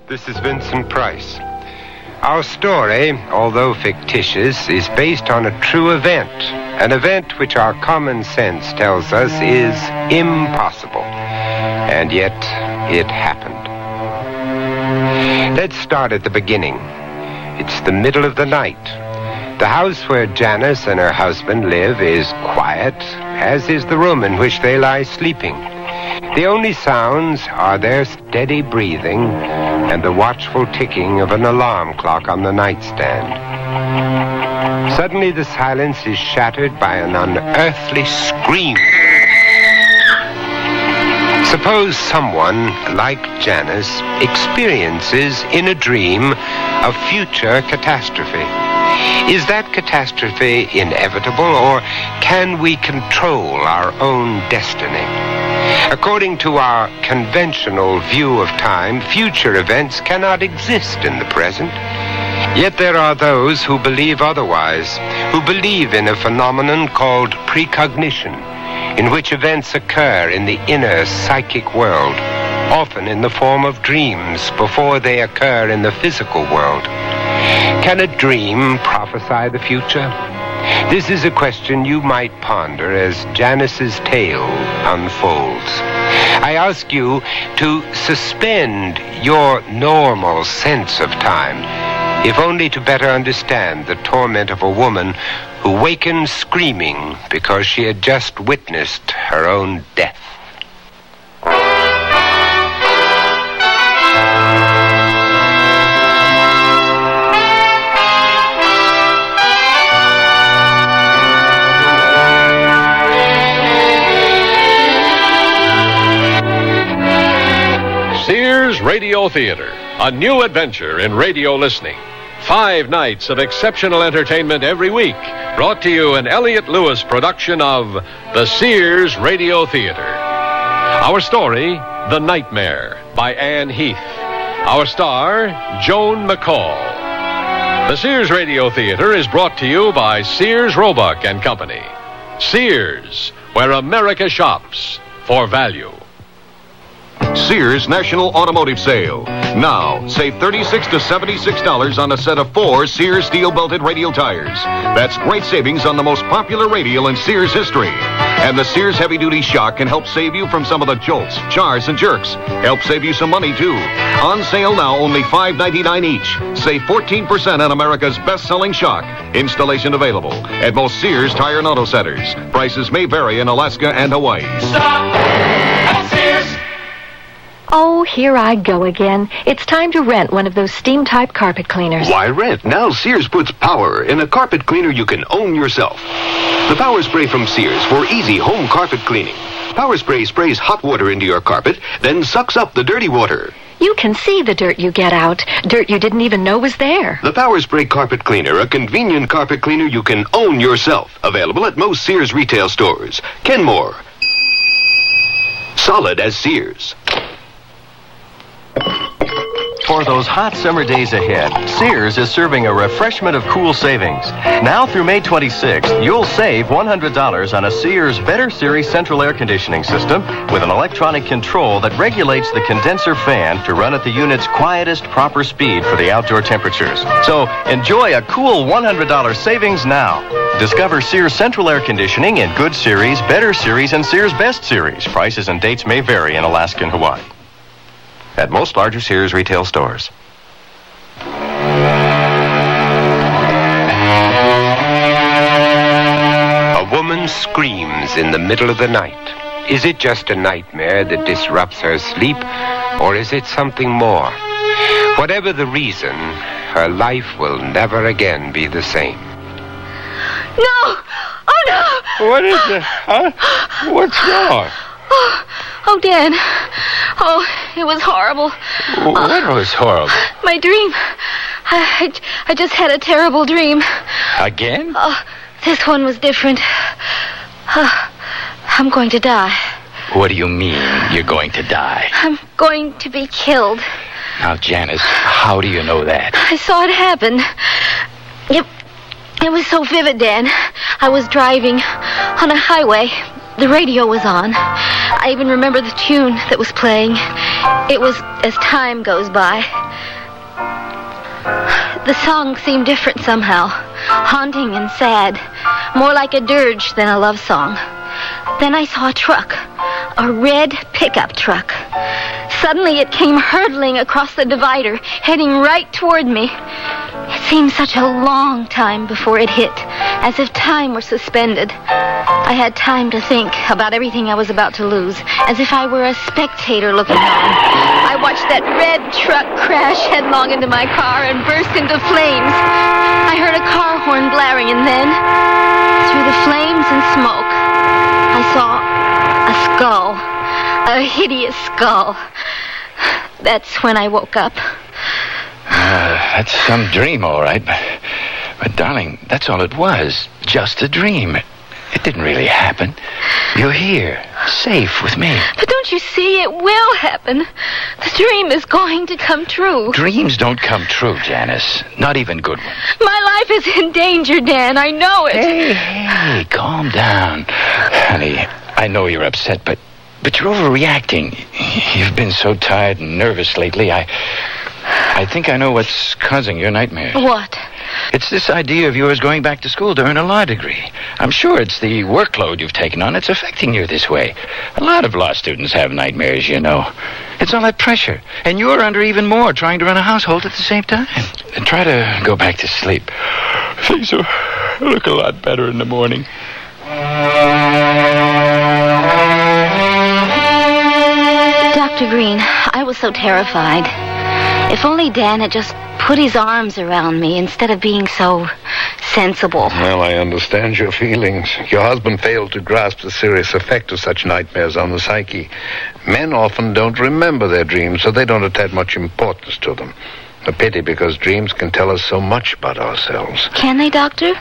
This is Vincent Price. Our story, although fictitious, is based on a true event, an event which our common sense tells us is impossible. And yet, it happened. Let's start at the beginning. It's the middle of the night. The house where Janice and her husband live is quiet, as is the room in which they lie sleeping. The only sounds are their steady breathing and the watchful ticking of an alarm clock on the nightstand. Suddenly the silence is shattered by an unearthly scream. Suppose someone, like Janice, experiences in a dream a future catastrophe. Is that catastrophe inevitable, or can we control our own destiny? According to our conventional view of time, future events cannot exist in the present. Yet there are those who believe otherwise, who believe in a phenomenon called precognition, in which events occur in the inner psychic world, often in the form of dreams before they occur in the physical world. Can a dream prophesy the future? This is a question you might ponder as Janice's tale unfolds. I ask you to suspend your normal sense of time, if only to better understand the torment of a woman who wakens screaming because she had just witnessed her own death. Sears Radio Theater, a new adventure in radio listening. 5 nights of exceptional entertainment every week, brought to you an Elliott Lewis production of the Sears Radio Theater. Our story, The Nightmare, by Anne Heath. Our star, Joan McCall. The Sears Radio Theater is brought to you by Sears Roebuck and Company. Sears, where America shops for value. Sears National Automotive Sale. Now, save $36 to $76 on a set of 4 Sears steel-belted radial tires. That's great savings on the most popular radial in Sears history. And the Sears heavy-duty shock can help save you from some of the jolts, jars, and jerks. Help save you some money, too. On sale now, only $5.99 each. Save 14% on America's best-selling shock. Installation available at most Sears Tire and Auto Centers. Prices may vary in Alaska and Hawaii. Stop at Sears. Oh, here I go again. It's time to rent one of those steam-type carpet cleaners. Why rent? Now Sears puts power in a carpet cleaner you can own yourself. The Power Spray from Sears for easy home carpet cleaning. Power Spray sprays hot water into your carpet, then sucks up the dirty water. You can see the dirt you get out. Dirt you didn't even know was there. The Power Spray Carpet Cleaner, a convenient carpet cleaner you can own yourself. Available at most Sears retail stores. Kenmore. Solid as Sears. For those hot summer days ahead, Sears is serving a refreshment of cool savings. Now through May 26th, you'll save $100 on a Sears Better Series central air conditioning system with an electronic control that regulates the condenser fan to run at the unit's quietest proper speed for the outdoor temperatures. So enjoy a cool $100 savings now. Discover Sears Central Air Conditioning in Good Series, Better Series, and Sears Best Series. Prices and dates may vary in Alaska and Hawaii. At most larger Sears retail stores. A woman screams in the middle of the night. Is it just a nightmare that disrupts her sleep, or is it something more? Whatever the reason, her life will never again be the same. No! Oh, no! What is it? Huh? What's wrong? Oh, Dan. Oh, it was horrible. What was horrible? My dream. I just had a terrible dream. Again? Oh, this one was different. I'm going to die. What do you mean, you're going to die? I'm going to be killed. Now, Janice, how do you know that? I saw it happen. It was so vivid, Dan. I was driving on a highway. The radio was on. I even remember the tune that was playing. It was As Time Goes By. The song seemed different somehow, haunting and sad, more like a dirge than a love song. Then I saw a truck, a red pickup truck. Suddenly it came hurtling across the divider, heading right toward me. It seemed such a long time before it hit, as if time were suspended. I had time to think about everything I was about to lose, as if I were a spectator looking on. I watched that red truck crash headlong into my car and burst into flames. I heard a car horn blaring, and then, through the flames and smoke, I saw a skull, a hideous skull. That's when I woke up. That's some dream, all right. But, darling, that's all it was. Just a dream. It didn't really happen. You're here, safe with me. But don't you see, it will happen. The dream is going to come true. Dreams don't come true, Janice. Not even good ones. My life is in danger, Dan. I know it. Hey, calm down. Honey, I know you're upset, but you're overreacting. You've been so tired and nervous lately. I think I know what's causing your nightmares. What? It's this idea of yours going back to school to earn a law degree. I'm sure it's the workload you've taken on. It's affecting you this way. A lot of law students have nightmares, you know. It's all that pressure. And you're under even more, trying to run a household at the same time. And try to go back to sleep. Things will look a lot better in the morning. Dr. Green, I was so terrified. If only Dan had just put his arms around me instead of being so sensible. Well, I understand your feelings. Your husband failed to grasp the serious effect of such nightmares on the psyche. Men often don't remember their dreams, so they don't attach much importance to them. A pity, because dreams can tell us so much about ourselves. Can they, Doctor?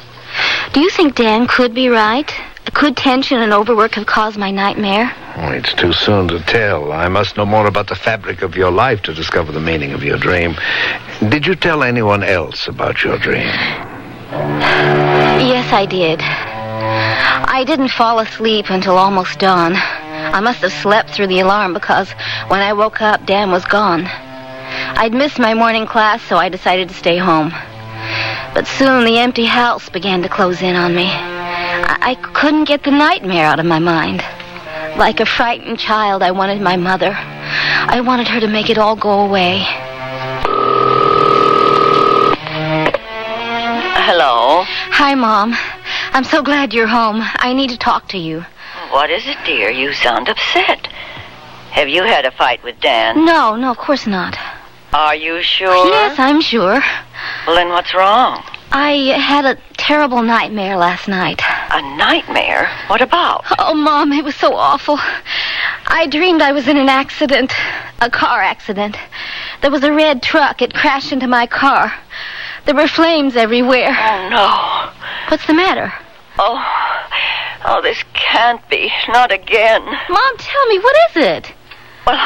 Do you think Dan could be right? Could tension and overwork have caused my nightmare? Oh, it's too soon to tell. I must know more about the fabric of your life to discover the meaning of your dream. Did you tell anyone else about your dream? Yes, I did. I didn't fall asleep until almost dawn. I must have slept through the alarm because when I woke up, Dan was gone. I'd missed my morning class, so I decided to stay home. But soon the empty house began to close in on me. I couldn't get the nightmare out of my mind. Like a frightened child, I wanted my mother. I wanted her to make it all go away. Hello? Hi, Mom. I'm so glad you're home. I need to talk to you. What is it, dear? You sound upset. Have you had a fight with Dan? No, of course not. Are you sure? Yes, I'm sure. Well, then what's wrong? I had a terrible nightmare last night. A nightmare? What about? Oh, Mom, it was so awful. I dreamed I was in an accident, a car accident. There was a red truck. It crashed into my car. There were flames everywhere. Oh, no. What's the matter? Oh, this can't be. Not again. Mom, tell me, what is it? Well,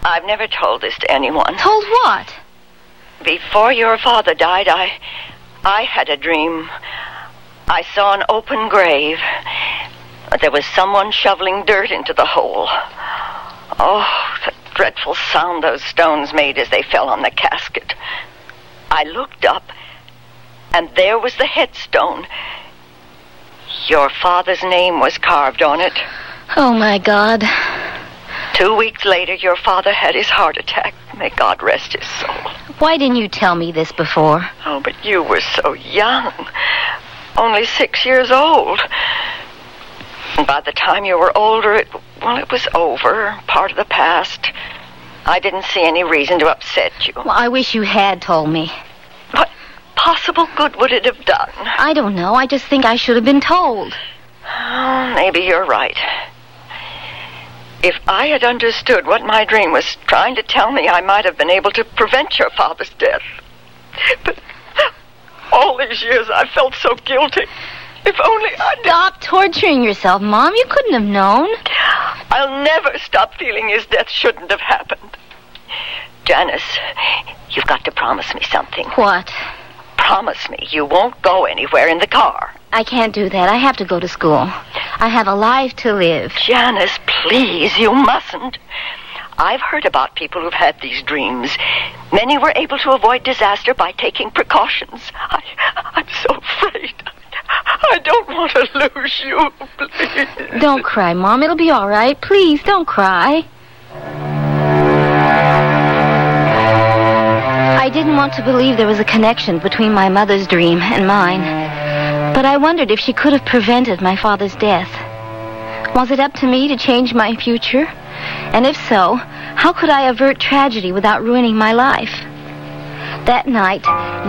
I've never told this to anyone. Told what? Before your father died, I had a dream. I saw an open grave. There was someone shoveling dirt into the hole. Oh, the dreadful sound those stones made as they fell on the casket. I looked up, and there was the headstone. Your father's name was carved on it. Oh, my God. 2 weeks later, your father had his heart attack. May God rest his soul. Why didn't you tell me this before? Oh, but you were so young. Only 6 years old. And by the time you were older, it was over. Part of the past. I didn't see any reason to upset you. Well, I wish you had told me. What possible good would it have done? I don't know. I just think I should have been told. Oh, maybe you're right. If I had understood what my dream was trying to tell me, I might have been able to prevent your father's death. But all these years I felt so guilty. If only I'd... Stop torturing yourself, Mom. You couldn't have known. I'll never stop feeling his death shouldn't have happened. Janice, you've got to promise me something. What? Promise me you won't go anywhere in the car. I can't do that. I have to go to school. I have a life to live. Janice, please, you mustn't. I've heard about people who've had these dreams. Many were able to avoid disaster by taking precautions. I'm so afraid. I don't want to lose you, please. Don't cry, Mom. It'll be all right. Please, don't cry. I didn't want to believe there was a connection between my mother's dream and mine. But I wondered if she could have prevented my father's death. Was it up to me to change my future? And if so, how could I avert tragedy without ruining my life? That night,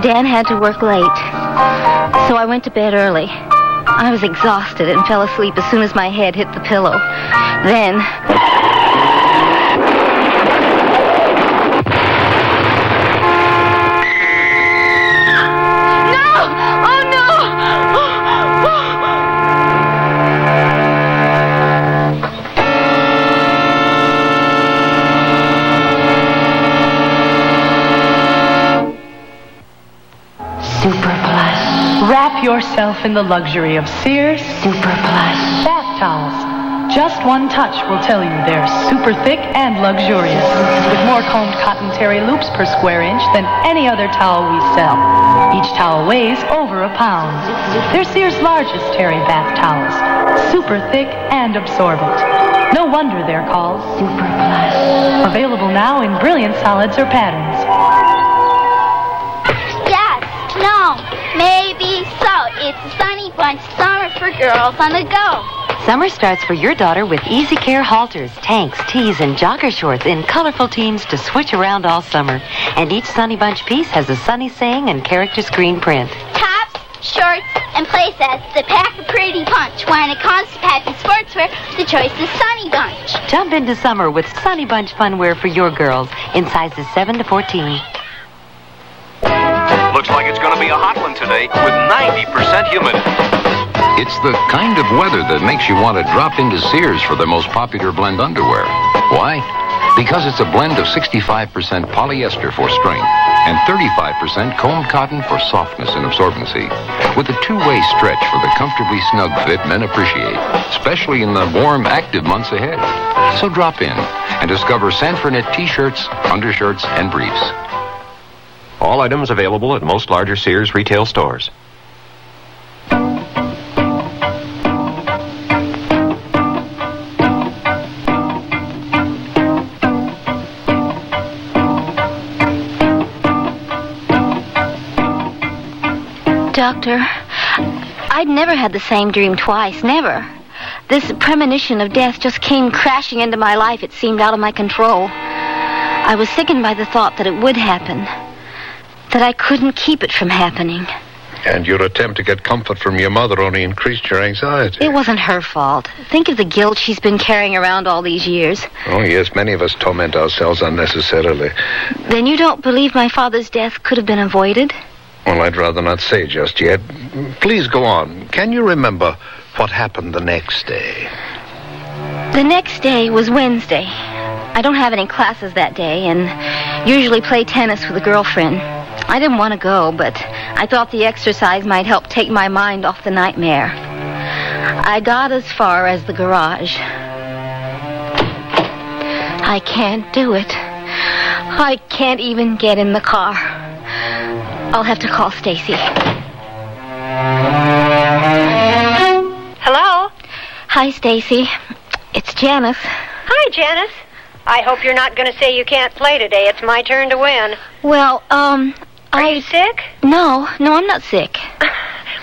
Dan had to work late, so I went to bed early. I was exhausted and fell asleep as soon as my head hit the pillow. Then... Wrap yourself in the luxury of Sears Super Plush bath towels. Just one touch will tell you they're super thick and luxurious, with more combed cotton terry loops per square inch than any other towel we sell. Each towel weighs over a pound. They're Sears' largest terry bath towels, super thick and absorbent. No wonder they're called Super Plush. Available now in brilliant solids or patterns. No, maybe so. It's a Sunny Bunch summer for girls on the go. Summer starts for your daughter with Easy Care halters, tanks, tees, and jogger shorts in colorful teams to switch around all summer. And each Sunny Bunch piece has a sunny saying and character screen print. Tops, shorts, and play sets that pack a pretty punch. When it comes to pack and sportswear, the choice is Sunny Bunch. Jump into summer with Sunny Bunch funwear for your girls in sizes 7 to 14. Looks like it's going to be a hot one today with 90% humidity. It's the kind of weather that makes you want to drop into Sears for their most popular blend underwear. Why? Because it's a blend of 65% polyester for strength and 35% combed cotton for softness and absorbency, with a two-way stretch for the comfortably snug fit men appreciate, especially in the warm, active months ahead. So drop in and discover Sanford T-shirts, undershirts, and briefs. All items available at most larger Sears retail stores. Doctor, I'd never had the same dream twice, never. This premonition of death just came crashing into my life. It seemed out of my control. I was sickened by the thought that it would happen, that I couldn't keep it from happening. And your attempt to get comfort from your mother only increased your anxiety. It wasn't her fault. Think of the guilt she's been carrying around all these years. Oh, yes, many of us torment ourselves unnecessarily. Then you don't believe my father's death could have been avoided? Well, I'd rather not say just yet. Please go on. Can you remember what happened the next day? The next day was Wednesday. I don't have any classes that day and usually play tennis with a girlfriend. I didn't want to go, but I thought the exercise might help take my mind off the nightmare. I got as far as the garage. I can't do it. I can't even get in the car. I'll have to call Stacy. Hello? Hi, Stacy. It's Janice. Hi, Janice. I hope you're not going to say you can't play today. It's my turn to win. Well, Are you sick? No, I'm not sick.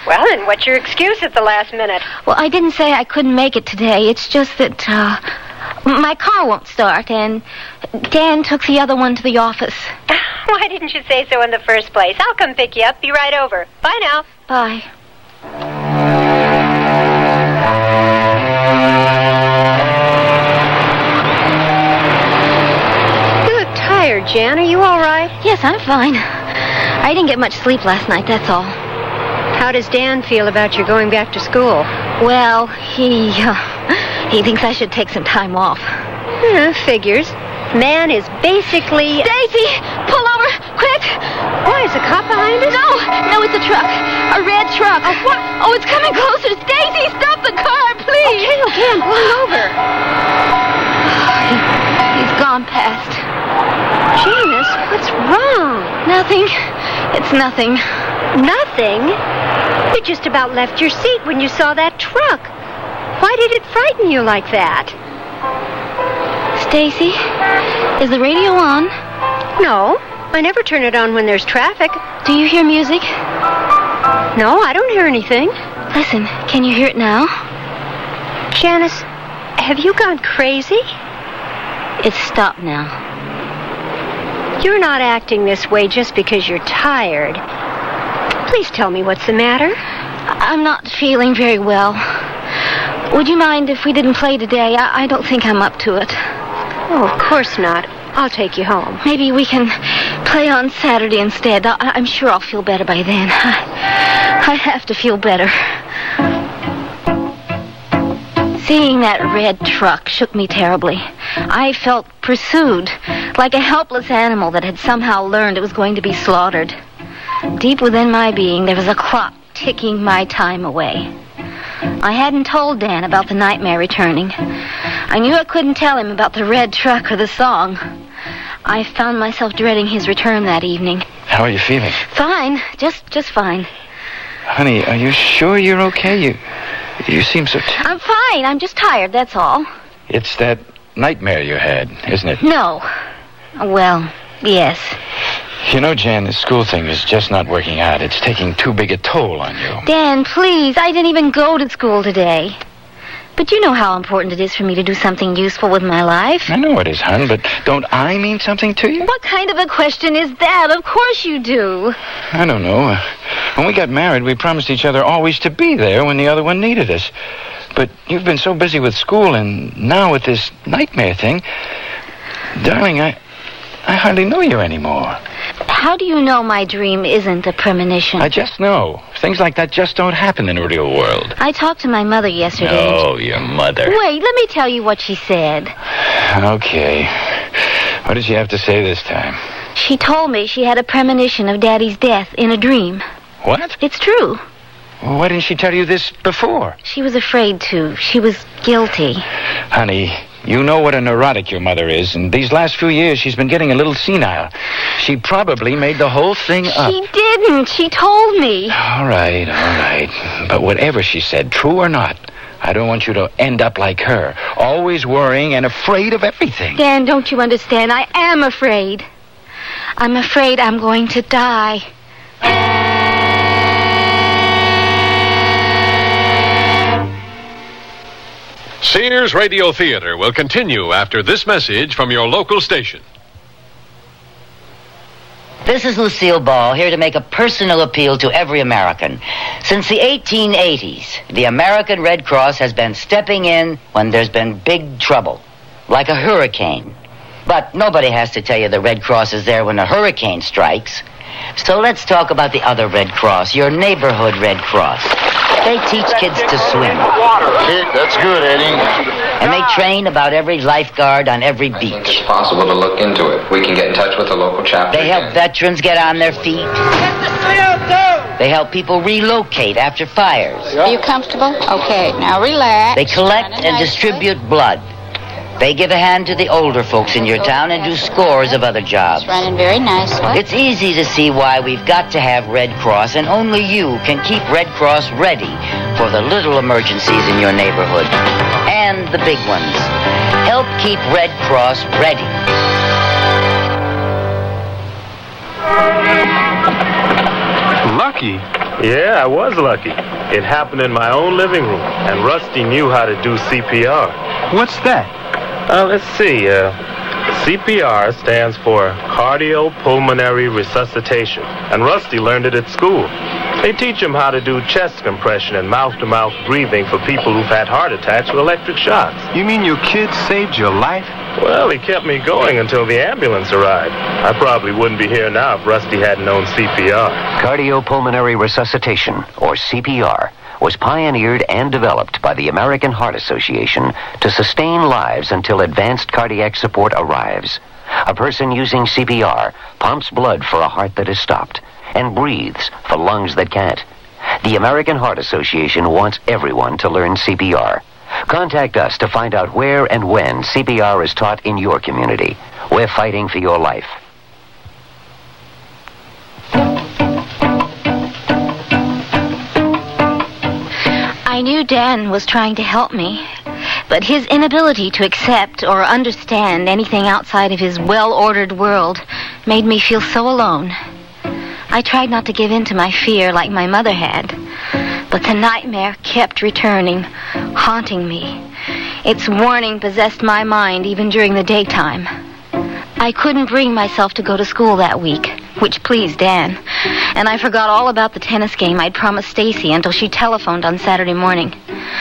Well, then what's your excuse at the last minute? Well, I didn't say I couldn't make it today. It's just that, my car won't start, and Dan took the other one to the office. Why didn't you say so in the first place? I'll come pick you up. Be right over. Bye now. Bye. You look tired, Jan. Are you all right? Yes, I'm fine. I didn't get much sleep last night, that's all. How does Dan feel about your going back to school? Well, he thinks I should take some time off. Figures. Man is basically... Stacy! Pull over! Quick! Why, is a cop behind us? No, it's a truck. A red truck. What? Oh, it's coming closer. Stacy, stop the car, please! Okay, I'm pulling over. He's gone past. Janice, what's wrong? Nothing. It's nothing. Nothing? You just about left your seat when you saw that truck. Why did it frighten you like that? Stacy, is the radio on? No, I never turn it on when there's traffic. Do you hear music? No, I don't hear anything. Listen, can you hear it now? Janice, have you gone crazy? It's stopped now. You're not acting this way just because you're tired. Please tell me what's the matter. I'm not feeling very well. Would you mind if we didn't play today? I don't think I'm up to it. Oh, of course not. I'll take you home. Maybe we can play on Saturday instead. I'm sure I'll feel better by then. I have to feel better. Seeing that red truck shook me terribly. I felt pursued, like a helpless animal that had somehow learned it was going to be slaughtered. Deep within my being, there was a clock ticking my time away. I hadn't told Dan about the nightmare returning. I knew I couldn't tell him about the red truck or the song. I found myself dreading his return that evening. How are you feeling? Fine, just fine. Honey, are you sure you're okay? You seem so... I'm fine. I'm just tired, that's all. It's that nightmare you had, isn't it? No. Well, yes. You know, Jan, this school thing is just not working out. It's taking too big a toll on you. Dan, please. I didn't even go to school today. But you know how important it is for me to do something useful with my life. I know it is, hon, but don't I mean something to you? What kind of a question is that? Of course you do. I don't know. When we got married, we promised each other always to be there when the other one needed us. But you've been so busy with school and now with this nightmare thing. Darling, I hardly know you anymore. How do you know my dream isn't a premonition? I just know. Things like that just don't happen in the real world. I talked to my mother yesterday. Oh, your mother. Wait, let me tell you what she said. Okay. What did she have to say this time? She told me she had a premonition of Daddy's death in a dream. What? It's true. Well, why didn't she tell you this before? She was afraid to. She was guilty. Honey, you know what a neurotic your mother is, and these last few years she's been getting a little senile. She probably made the whole thing up. She didn't. She told me. All right. But whatever she said, true or not, I don't want you to end up like her, always worrying and afraid of everything. Dan, don't you understand? I am afraid. I'm afraid I'm going to die. Sears Radio Theater will continue after this message from your local station. This is Lucille Ball, here to make a personal appeal to every American. Since the 1880s, the American Red Cross has been stepping in when there's been big trouble, like a hurricane. But nobody has to tell you the Red Cross is there when a hurricane strikes. So let's talk about the other Red Cross, your neighborhood Red Cross. They teach kids to swim. Kid, that's good, Eddie. And they train about every lifeguard on every beach. It's possible to look into it. We can get in touch with the local chapter. They help veterans get on their feet. They help people relocate after fires. Are you comfortable? Okay, now relax. They collect and distribute blood. They give a hand to the older folks in your town and do scores of other jobs. It's running very nicely. It's easy to see why we've got to have Red Cross, and only you can keep Red Cross ready for the little emergencies in your neighborhood. And the big ones. Help keep Red Cross ready. Lucky? Yeah, I was lucky. It happened in my own living room, and Rusty knew how to do CPR. What's that? Let's see. CPR stands for cardiopulmonary resuscitation, and Rusty learned it at school. They teach him how to do chest compression and mouth-to-mouth breathing for people who've had heart attacks with electric shocks. You mean your kid saved your life? Well, he kept me going until the ambulance arrived. I probably wouldn't be here now if Rusty hadn't known CPR. Cardiopulmonary resuscitation, or CPR, was pioneered and developed by the American Heart Association to sustain lives until advanced cardiac support arrives. A person using CPR pumps blood for a heart that has stopped and breathes for lungs that can't. The American Heart Association wants everyone to learn CPR. Contact us to find out where and when CPR is taught in your community. We're fighting for your life. I knew Dan was trying to help me, but his inability to accept or understand anything outside of his well-ordered world made me feel so alone. I tried not to give in to my fear like my mother had, but the nightmare kept returning, haunting me. Its warning possessed my mind even during the daytime. I couldn't bring myself to go to school that week, which pleased Dan, and I forgot all about the tennis game I'd promised Stacy until she telephoned on Saturday morning.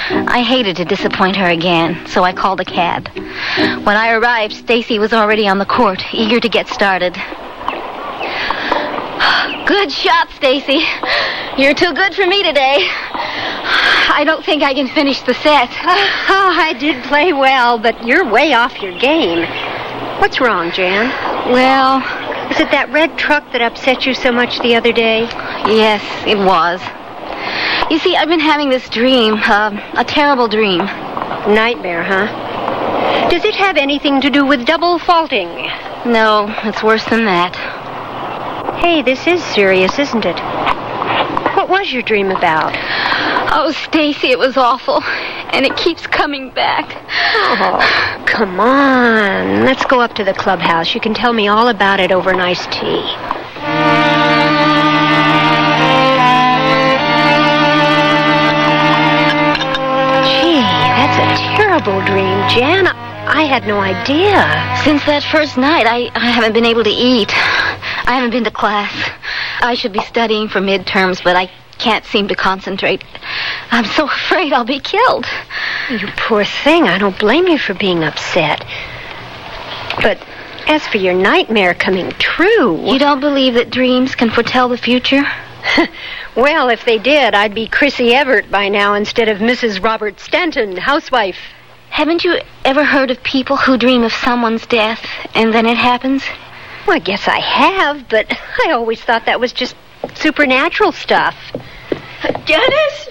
I hated to disappoint her again, so I called a cab. When I arrived, Stacy was already on the court, eager to get started. Good shot, Stacy. You're too good for me today. I don't think I can finish the set. Oh, I did play well, but you're way off your game. What's wrong, Jan? Well, is it that red truck that upset you so much the other day? Yes, it was. You see, I've been having this dream, a terrible dream. Nightmare, huh? Does it have anything to do with double faulting? No, it's worse than that. Hey, this is serious, isn't it? What was your dream about? Oh, Stacy, it was awful. And it keeps coming back. Oh, come on. Let's go up to the clubhouse. You can tell me all about it over an iced tea. Gee, that's a terrible dream, Jan. I had no idea. Since that first night, I haven't been able to eat. I haven't been to class. I should be studying for midterms, but I can't seem to concentrate. I'm so afraid I'll be killed. You poor thing. I don't blame you for being upset. But as for your nightmare coming true... You don't believe that dreams can foretell the future? Well, if they did, I'd be Chrissy Everett by now instead of Mrs. Robert Stanton, housewife. Haven't you ever heard of people who dream of someone's death and then it happens? Well, I guess I have, but I always thought that was just supernatural stuff. Janice?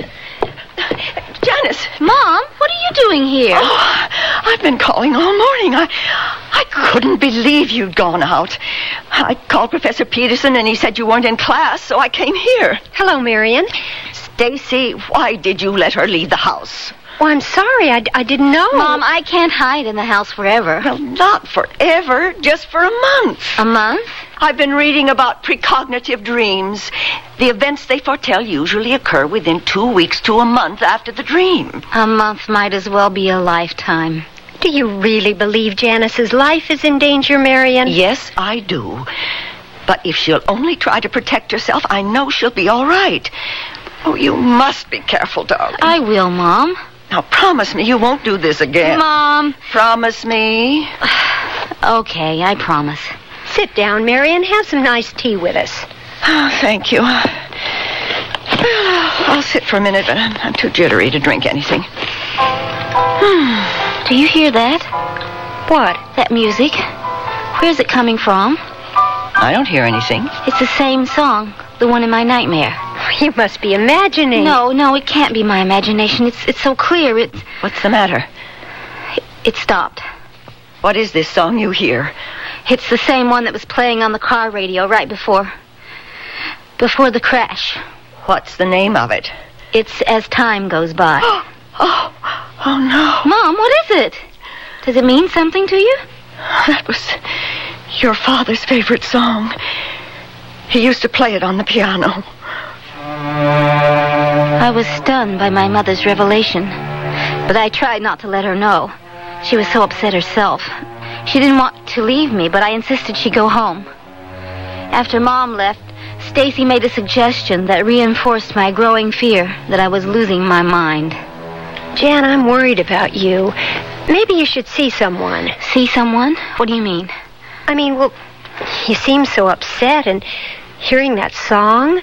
Janice! Mom, what are you doing here? Oh, I've been calling all morning. I couldn't believe you'd gone out. I called Professor Peterson and he said you weren't in class, so I came here. Hello, Marion. Stacy, why did you let her leave the house? Well, I'm sorry. I didn't know. Mom, I can't hide in the house forever. Well, not forever, just for a month. A month? I've been reading about precognitive dreams. The events they foretell usually occur within 2 weeks to a month after the dream. A month might as well be a lifetime. Do you really believe Janice's life is in danger, Marion? Yes, I do. But if she'll only try to protect herself, I know she'll be all right. Oh, you must be careful, darling. I will, Mom. Now, promise me you won't do this again. Mom. Promise me. Okay, I promise. Sit down, Marion. Have some nice tea with us. Oh, thank you. I'll sit for a minute, but I'm too jittery to drink anything. Do you hear that? What? That music. Where's it coming from? I don't hear anything. It's the same song, the one in my nightmare. You must be imagining. No, it can't be my imagination. It's so clear. What's the matter? It stopped. What is this song you hear? It's the same one that was playing on the car radio right before the crash. What's the name of it? It's As Time Goes By. Oh, no. Mom, what is it? Does it mean something to you? That was your father's favorite song. He used to play it on the piano. I was stunned by my mother's revelation, but I tried not to let her know. She was so upset herself. She didn't want to leave me, but I insisted she go home. After Mom left, Stacy made a suggestion that reinforced my growing fear that I was losing my mind. Jan, I'm worried about you. Maybe you should see someone. See someone? What do you mean? I mean, well, you seem so upset, and hearing that song,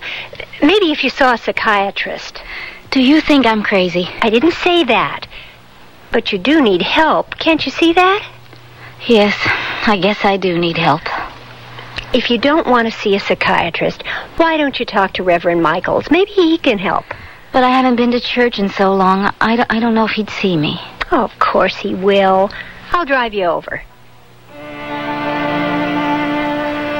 maybe if you saw a psychiatrist. Do you think I'm crazy? I didn't say that. But you do need help. Can't you see that? Yes, I guess I do need help. If you don't want to see a psychiatrist, why don't you talk to Reverend Michaels? Maybe he can help. But I haven't been to church in so long. I don't know if he'd see me. Oh, of course he will. I'll drive you over.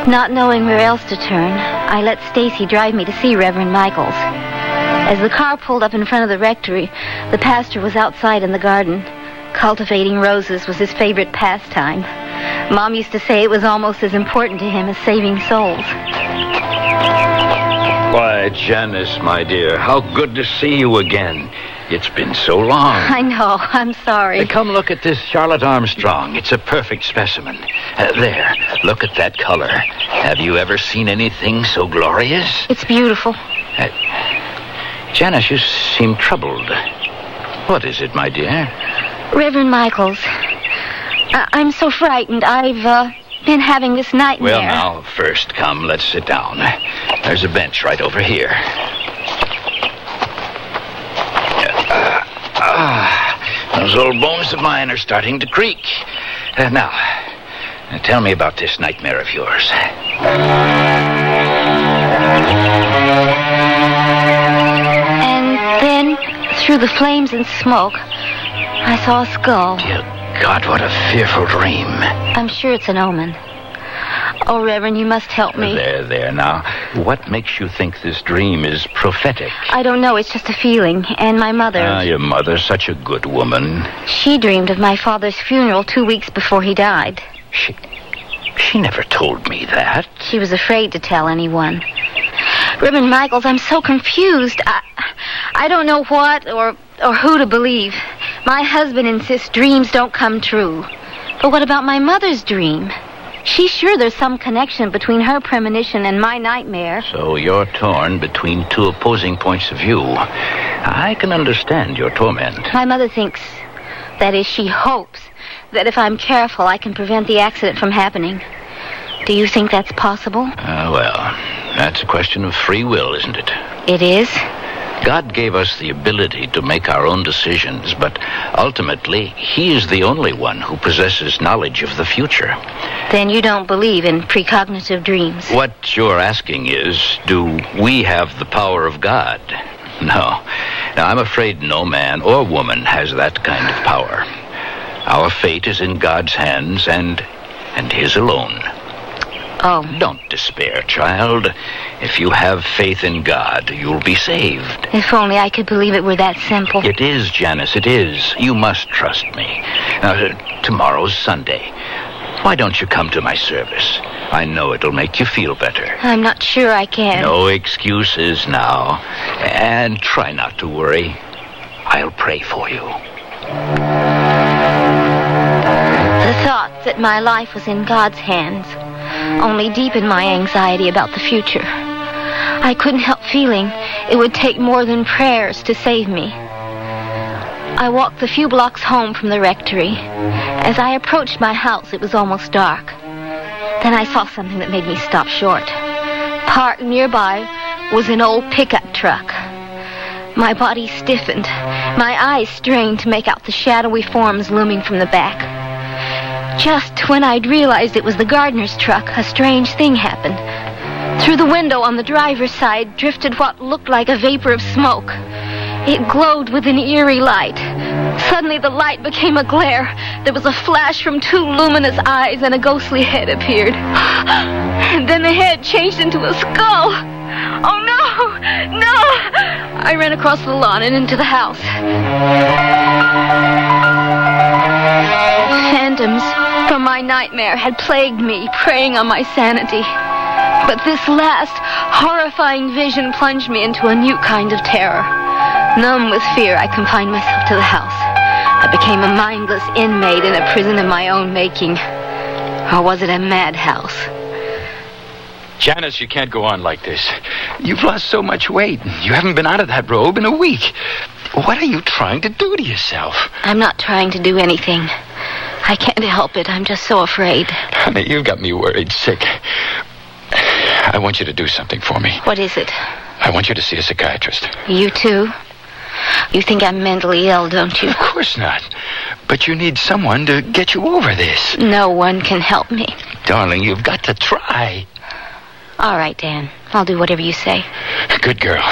Not knowing where else to turn, I let Stacy drive me to see Reverend Michaels. As the car pulled up in front of the rectory, the pastor was outside in the garden. Cultivating roses was his favorite pastime. Mom used to say it was almost as important to him as saving souls. Why, Janice, my dear, how good to see you again. It's been so long. I know. I'm sorry. Come look at this Charlotte Armstrong. It's a perfect specimen. There, look at that color. Have you ever seen anything so glorious? It's beautiful. Janice, you seem troubled. What is it, my dear? Reverend Michaels, I'm so frightened. I've been having this nightmare. Well, now, first, come, let's sit down. There's a bench right over here. Those old bones of mine are starting to creak. Now, tell me about this nightmare of yours. And then, through the flames and smoke, I saw a skull. Dear God, what a fearful dream. I'm sure it's an omen. Oh, Reverend, you must help me. There, now. What makes you think this dream is prophetic? I don't know. It's just a feeling. And my mother... Your mother's such a good woman. She dreamed of my father's funeral 2 weeks before he died. She never told me that. She was afraid to tell anyone. Reverend Michaels, I'm so confused. I don't know what or who to believe. My husband insists dreams don't come true. But what about my mother's dream? She's sure there's some connection between her premonition and my nightmare. So you're torn between two opposing points of view. I can understand your torment. My mother thinks, that is, she hopes, that if I'm careful, I can prevent the accident from happening. Do you think that's possible? Well, that's a question of free will, isn't it? It is? God gave us the ability to make our own decisions, but ultimately, He is the only one who possesses knowledge of the future. Then you don't believe in precognitive dreams? What you're asking is, do we have the power of God? No. Now, I'm afraid no man or woman has that kind of power. Our fate is in God's hands and His alone. Oh. Don't despair, child. If you have faith in God, you'll be saved. If only I could believe it were that simple. It is, Janice, it is. You must trust me. Now, tomorrow's Sunday. Why don't you come to my service? I know it'll make you feel better. I'm not sure I can. No excuses now. And try not to worry. I'll pray for you. The thought that my life was in God's hands only deepened my anxiety about the future. I couldn't help feeling it would take more than prayers to save me. I walked the few blocks home from the rectory. As I approached my house, it was almost dark. Then I saw something that made me stop short. Parked nearby was an old pickup truck. My body stiffened. My eyes strained to make out the shadowy forms looming from the back. Just when I'd realized it was the gardener's truck, a strange thing happened. Through the window on the driver's side drifted what looked like a vapor of smoke. It glowed with an eerie light. Suddenly the light became a glare. There was a flash from two luminous eyes and a ghostly head appeared. And then the head changed into a skull. Oh, no! No! I ran across the lawn and into the house. Phantoms from my nightmare had plagued me, preying on my sanity. But this last horrifying vision plunged me into a new kind of terror. Numb with fear, I confined myself to the house. I became a mindless inmate in a prison of my own making. Or was it a madhouse? Janice, you can't go on like this. You've lost so much weight. You haven't been out of that robe in a week. What are you trying to do to yourself? I'm not trying to do anything. I can't help it. I'm just so afraid. Honey, you've got me worried sick. I want you to do something for me. What is it? I want you to see a psychiatrist. You too? You think I'm mentally ill, don't you? Of course not. But you need someone to get you over this. No one can help me. Darling, you've got to try. All right, Dan. I'll do whatever you say. Good girl.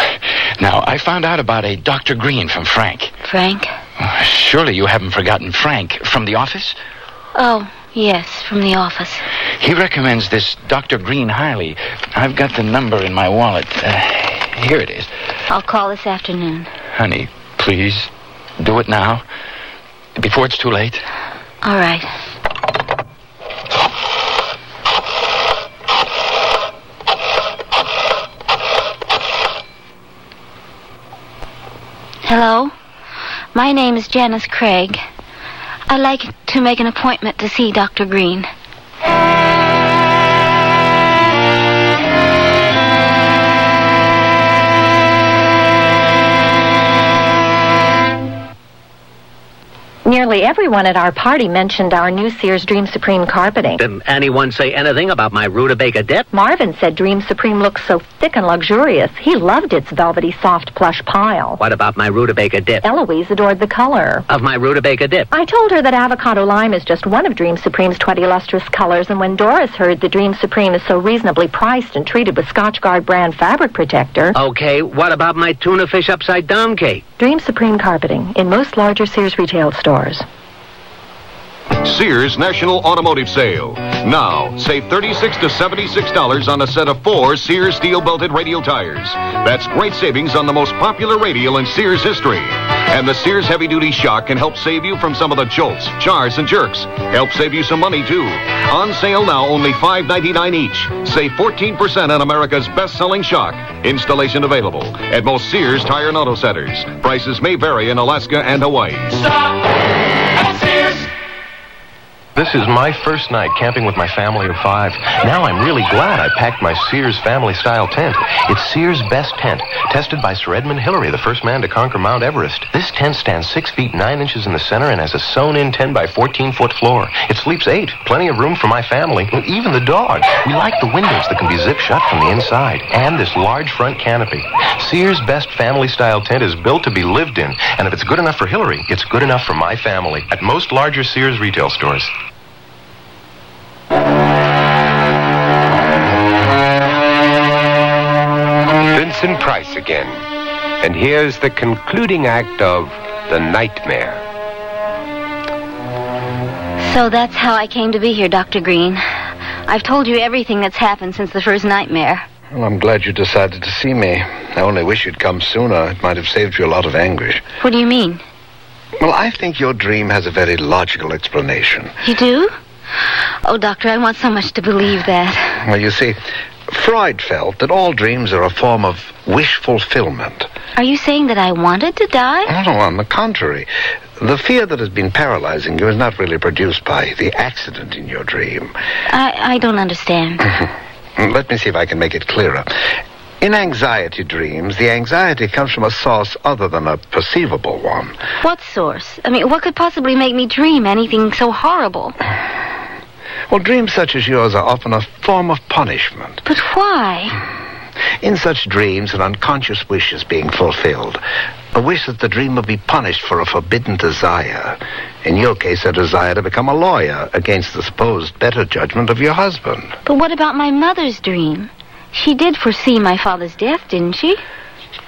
Now, I found out about a Dr. Green from Frank. Frank? Surely you haven't forgotten Frank from the office? Oh, yes, from the office. He recommends this Dr. Green highly. I've got the number in my wallet. Here it is. I'll call this afternoon. Honey, please, do it now. Before it's too late. All right. Hello? My name is Janice Craig. I'd like to make an appointment to see Dr. Green. Nearly everyone at our party mentioned our new Sears Dream Supreme carpeting. Did anyone say anything about my rutabaga dip? Marvin said Dream Supreme looks so thick and luxurious. He loved its velvety, soft, plush pile. What about my rutabaga dip? Eloise adored the color of my rutabaga dip. I told her that avocado lime is just one of Dream Supreme's 20 lustrous colors, and when Doris heard that Dream Supreme is so reasonably priced and treated with Scotchgard brand fabric protector... Okay, what about my tuna fish upside down cake? Dream Supreme carpeting in most larger Sears retail stores. Sears National Automotive Sale. Now, save $36 to $76 on a set of 4 Sears steel-belted radial tires. That's great savings on the most popular radial in Sears history. And the Sears heavy-duty shock can help save you from some of the jolts, jars, and jerks. Help save you some money, too. On sale now, only $5.99 each. Save 14% on America's best-selling shock. Installation available at most Sears Tire and Auto Centers. Prices may vary in Alaska and Hawaii. Stop at Sears. This is my first night camping with my family of 5. Now I'm really glad I packed my Sears family-style tent. It's Sears' best tent, tested by Sir Edmund Hillary, the first man to conquer Mount Everest. This tent stands 6 feet 9 inches in the center and has a sewn-in 10 by 14-foot floor. It sleeps 8, plenty of room for my family, and even the dog. We like the windows that can be zipped shut from the inside, and this large front canopy. Sears' best family-style tent is built to be lived in, and if it's good enough for Hillary, it's good enough for my family. At most larger Sears retail stores. Vincent Price again. And here's the concluding act of The Nightmare. So that's how I came to be here, Dr. Green. I've told you everything that's happened since the first nightmare. Well, I'm glad you decided to see me. I only wish you'd come sooner. It might have saved you a lot of anguish. What do you mean? Well, I think your dream has a very logical explanation. You do? Oh, Doctor, I want so much to believe that. Well, you see, Freud felt that all dreams are a form of wish fulfillment. Are you saying that I wanted to die? No, on the contrary. The fear that has been paralyzing you is not really produced by the accident in your dream. I don't understand. Let me see if I can make it clearer. In anxiety dreams, the anxiety comes from a source other than a perceivable one. What source? I mean, what could possibly make me dream anything so horrible? Well, dreams such as yours are often a form of punishment. But why? In such dreams, an unconscious wish is being fulfilled. A wish that the dreamer be punished for a forbidden desire. In your case, a desire to become a lawyer against the supposed better judgment of your husband. But what about my mother's dream? She did foresee my father's death, didn't she?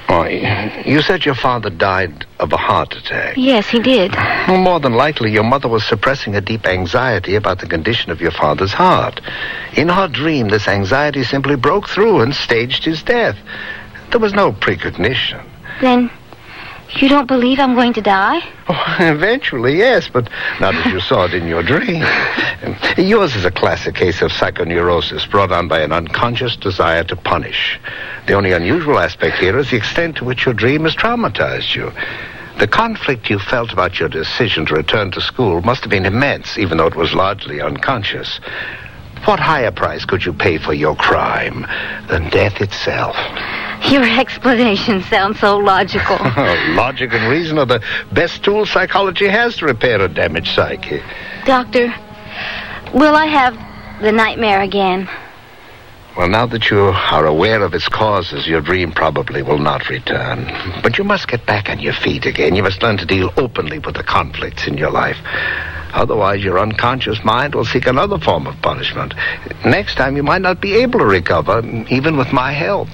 Oh, you said your father died of a heart attack. Yes, he did. Well, more than likely, your mother was suppressing a deep anxiety about the condition of your father's heart. In her dream, this anxiety simply broke through and staged his death. There was no precognition. Then you don't believe I'm going to die? Oh, eventually, yes, but not as you saw it in your dream. Yours is a classic case of psychoneurosis brought on by an unconscious desire to punish. The only unusual aspect here is the extent to which your dream has traumatized you. The conflict you felt about your decision to return to school must have been immense, even though it was largely unconscious. What higher price could you pay for your crime than death itself? Your explanation sounds so logical. Logic and reason are the best tools psychology has to repair a damaged psyche. Doctor, will I have the nightmare again? Well, now that you are aware of its causes, your dream probably will not return. But you must get back on your feet again. You must learn to deal openly with the conflicts in your life. Otherwise, your unconscious mind will seek another form of punishment. Next time, you might not be able to recover, even with my help.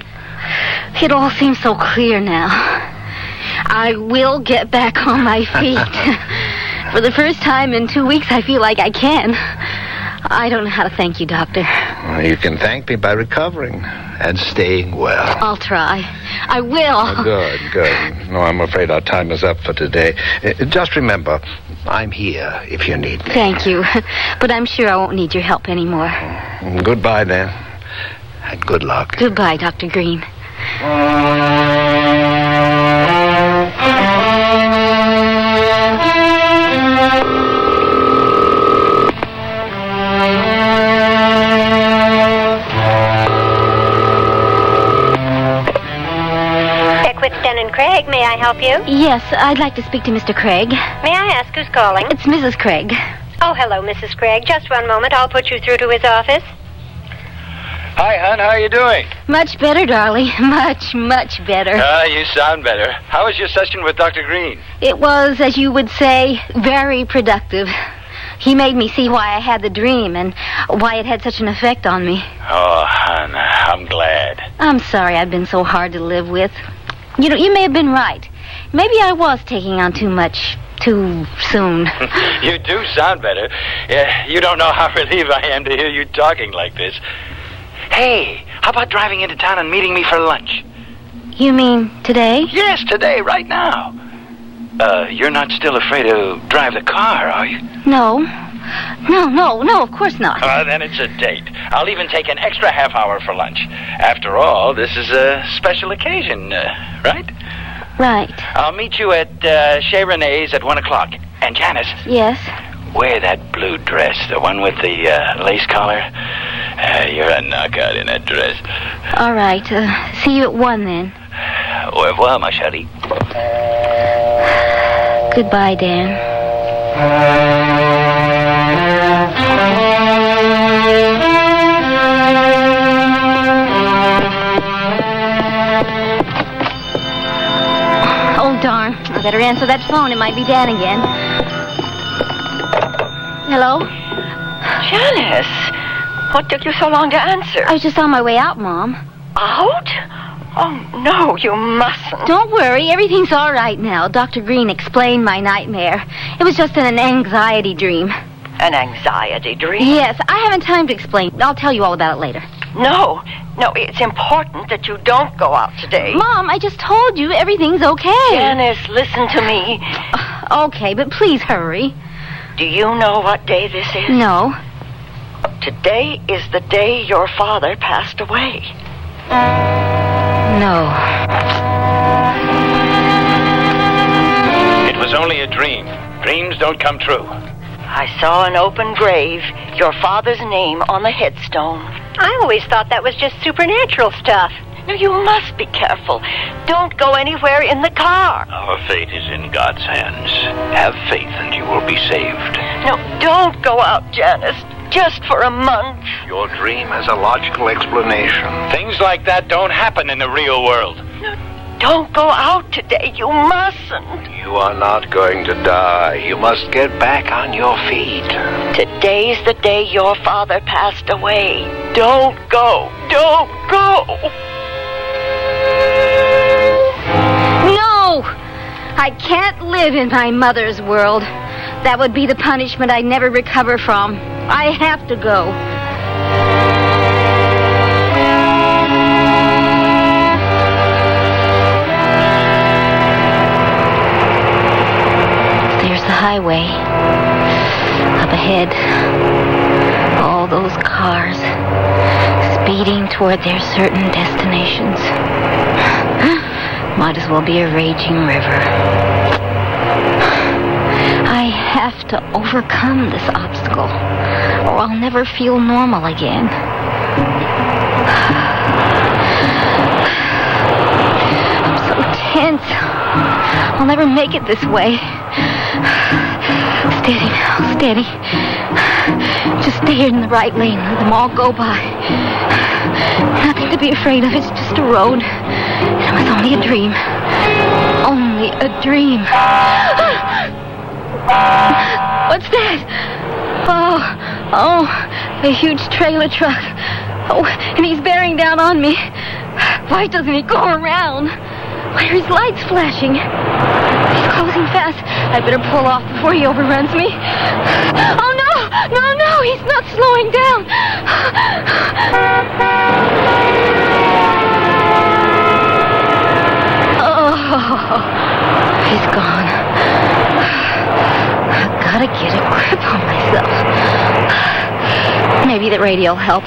It all seems so clear now. I will get back on my feet. For the first time in 2 weeks, I feel like I can. I don't know how to thank you, Doctor. Well, you can thank me by recovering and staying well. I'll try. I will. Oh, good. No, I'm afraid our time is up for today. Just remember, I'm here if you need me. Thank you. But I'm sure I won't need your help anymore. Goodbye, then. And good luck. Goodbye, Dr. Green. Craig, may I help you? Yes, I'd like to speak to Mr. Craig. May I ask who's calling? It's Mrs. Craig. Oh, hello, Mrs. Craig. Just one moment. I'll put you through to his office. Hi, hon. How are you doing? Much better, darling. Much better. You sound better. How was your session with Dr. Green? It was, as you would say, very productive. He made me see why I had the dream and why it had such an effect on me. Oh, hon, I'm glad. I'm sorry I've been so hard to live with. You know, you may have been right. Maybe I was taking on too much too soon. You do sound better. You don't know how relieved I am to hear you talking like this. Hey, how about driving into town and meeting me for lunch? You mean today? Yes, today, right now. You're not still afraid to drive the car, are you? No, of course not. Then it's a date. I'll even take an extra half hour for lunch. After all, this is a special occasion, right? Right. I'll meet you at Chez Renee's at 1 o'clock. And Janice. Yes? Wear that blue dress, the one with the lace collar. You're a knockout in that dress. All right. See you at 1 then. Au revoir, ma chérie. Goodbye, Dan. Oh, darn. I better answer that phone. It might be Dan again. Hello? Janice, what took you so long to answer? I was just on my way out, Mom. Out? Oh, no, you mustn't. Don't worry. Everything's all right now. Dr. Green explained my nightmare. It was just an anxiety dream. An anxiety dream? Yes, I haven't time to explain. I'll tell you all about it later. No, it's important that you don't go out today. Mom, I just told you everything's okay. Janice, listen to me. Okay, but please hurry. Do you know what day this is? No. Today is the day your father passed away. No. It was only a dream. Dreams don't come true. I saw an open grave, your father's name on the headstone. I always thought that was just supernatural stuff. No, you must be careful. Don't go anywhere in the car. Our fate is in God's hands. Have faith and you will be saved. No, don't go out, Janice. just for a month. Your dream has a logical explanation. Things like that don't happen in the real world. Don't go out today. You mustn't. You are not going to die. You must get back on your feet. Today's the day your father passed away. Don't go. Don't go. No! I can't live in my mother's world. That would be the punishment I'd never recover from. I have to go. There's the highway. Up ahead, all those cars speeding toward their certain destinations. Might as well be a raging river. I have to overcome this obstacle, or I'll never feel normal again. I'm so tense. I'll never make it this way. Steady now, steady. Just stay in the right lane. Let them all go by. Nothing to be afraid of. It's just a road. It was only a dream. Only a dream. What's that? Oh, a huge trailer truck. Oh, and he's bearing down on me. Why doesn't he go around? Why are his lights flashing? He's closing fast. I better pull off before he overruns me. Oh, no! No, he's not slowing down. Oh, he's gone. I've got to get a grip on myself. Maybe the radio will help.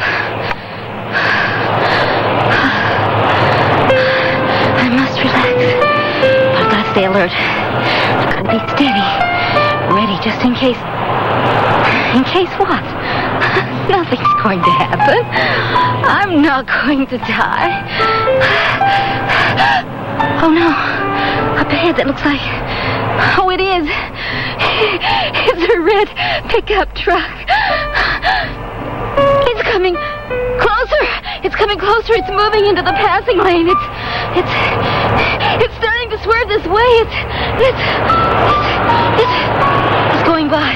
I must relax. But I've got to stay alert. I've got to be steady. Ready just in case. In case what? Nothing's going to happen. I'm not going to die. Oh, no. Up ahead, that looks like... Oh, it is. It's a red pickup truck. It's coming closer. It's coming closer. It's moving into the passing lane. It's starting to swerve this way. It's going by.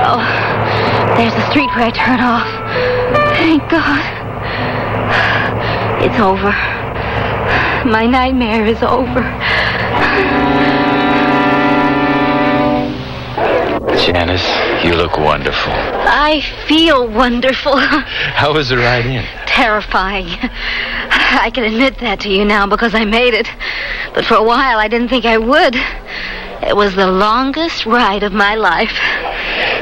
Oh, there's the street where I turn off. Thank God. It's over. My nightmare is over. Janice, you look wonderful. I feel wonderful. How was the ride in? Terrifying. I can admit that to you now because I made it. But for a while, I didn't think I would. It was the longest ride of my life.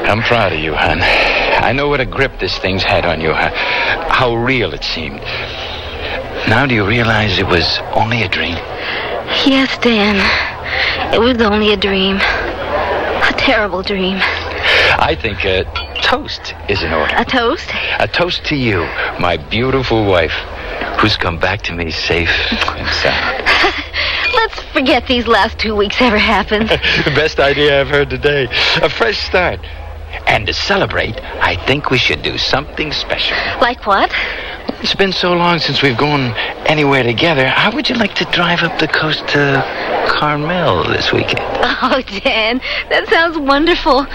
I'm proud of you, hon. I know what a grip this thing's had on you, how real it seemed. Now do you realize it was only a dream? Yes, Dan. It was only a dream. A terrible dream. I think a toast is in order. A toast? A toast to you, my beautiful wife, who's come back to me safe and sound. Let's forget these last 2 weeks ever happened. The best idea I've heard today. A fresh start. And to celebrate, I think we should do something special. Like what? It's been so long since we've gone anywhere together. How would you like to drive up the coast to Carmel this weekend? Oh, Dan, that sounds wonderful.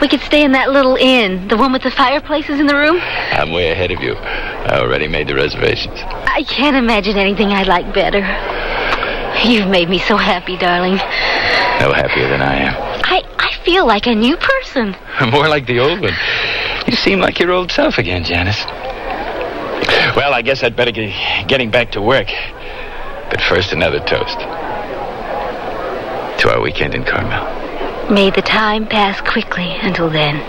We could stay in that little inn, the one with the fireplaces in the room. I'm way ahead of you. I already made the reservations. I can't imagine anything I like better. You've made me so happy, darling. No happier than I am. I feel like a new person. More like the old one. You seem like your old self again, Janice. Well, I guess I'd better get getting back to work. But first, another toast. To our weekend in Carmel. May the time pass quickly until then.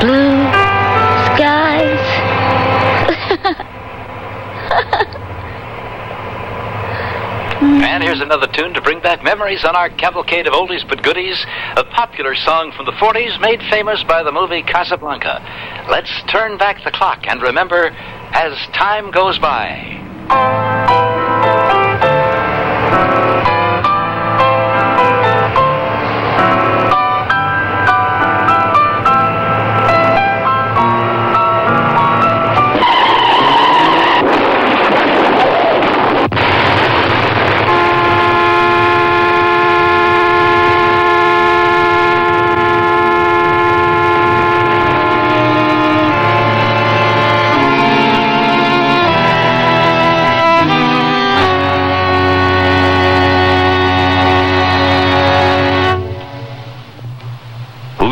Blue skies. another tune to bring back memories on our cavalcade of oldies but goodies, a popular song from the 40s made famous by the movie Casablanca. Let's turn back the clock and remember as time goes by.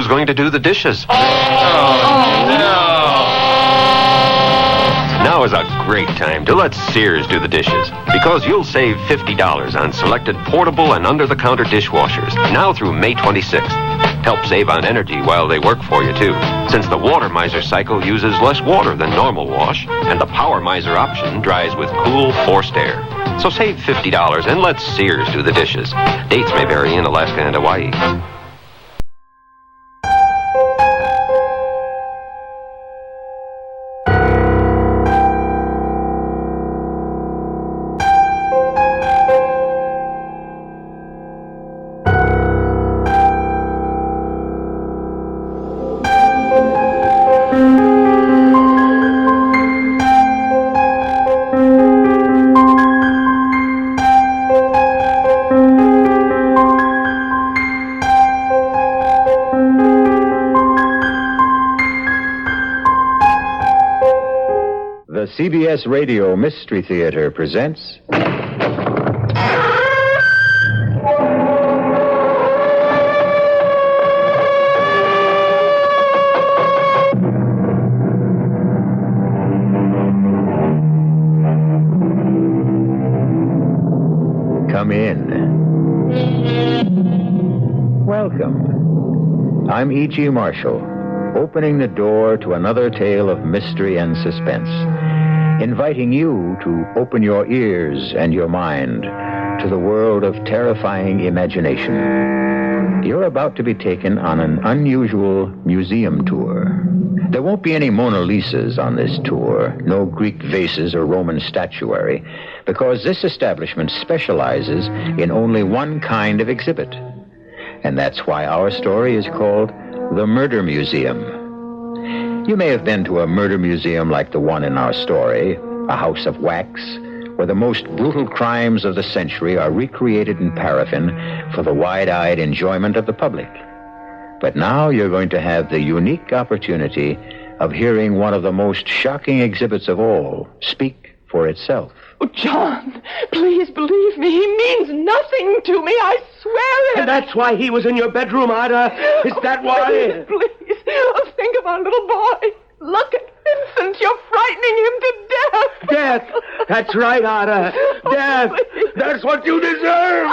Going to do the dishes. Oh, Now is a great time to let Sears do the dishes, because you'll save $50 on selected portable and under-the-counter dishwashers now through May 26th. Help save on energy while they work for you, too, since the Water Miser cycle uses less water than normal wash, and the Power Miser option dries with cool, forced air. So save $50 and let Sears do the dishes. Dates may vary in Alaska and Hawaii. The CBS Radio Mystery Theater presents... Come in. Welcome. I'm E.G. Marshall, opening the door to another tale of mystery and suspense, inviting you to open your ears and your mind to the world of terrifying imagination. You're about to be taken on an unusual museum tour. There won't be any Mona Lisas on this tour, no Greek vases or Roman statuary, because this establishment specializes in only one kind of exhibit. And that's why our story is called The Murder Museum. You may have been to a murder museum like the one in our story, a house of wax, where the most brutal crimes of the century are recreated in paraffin for the wide-eyed enjoyment of the public. But now you're going to have the unique opportunity of hearing one of the most shocking exhibits of all speak for itself. Oh, John, please believe me. He means nothing to me. I swear it. And that's why he was in your bedroom, Ida? Is that why? Please. Oh, think of our little boy. Look at Vincent. You're frightening him to death. Death. That's right, Ida. Death. Please. That's what you deserve.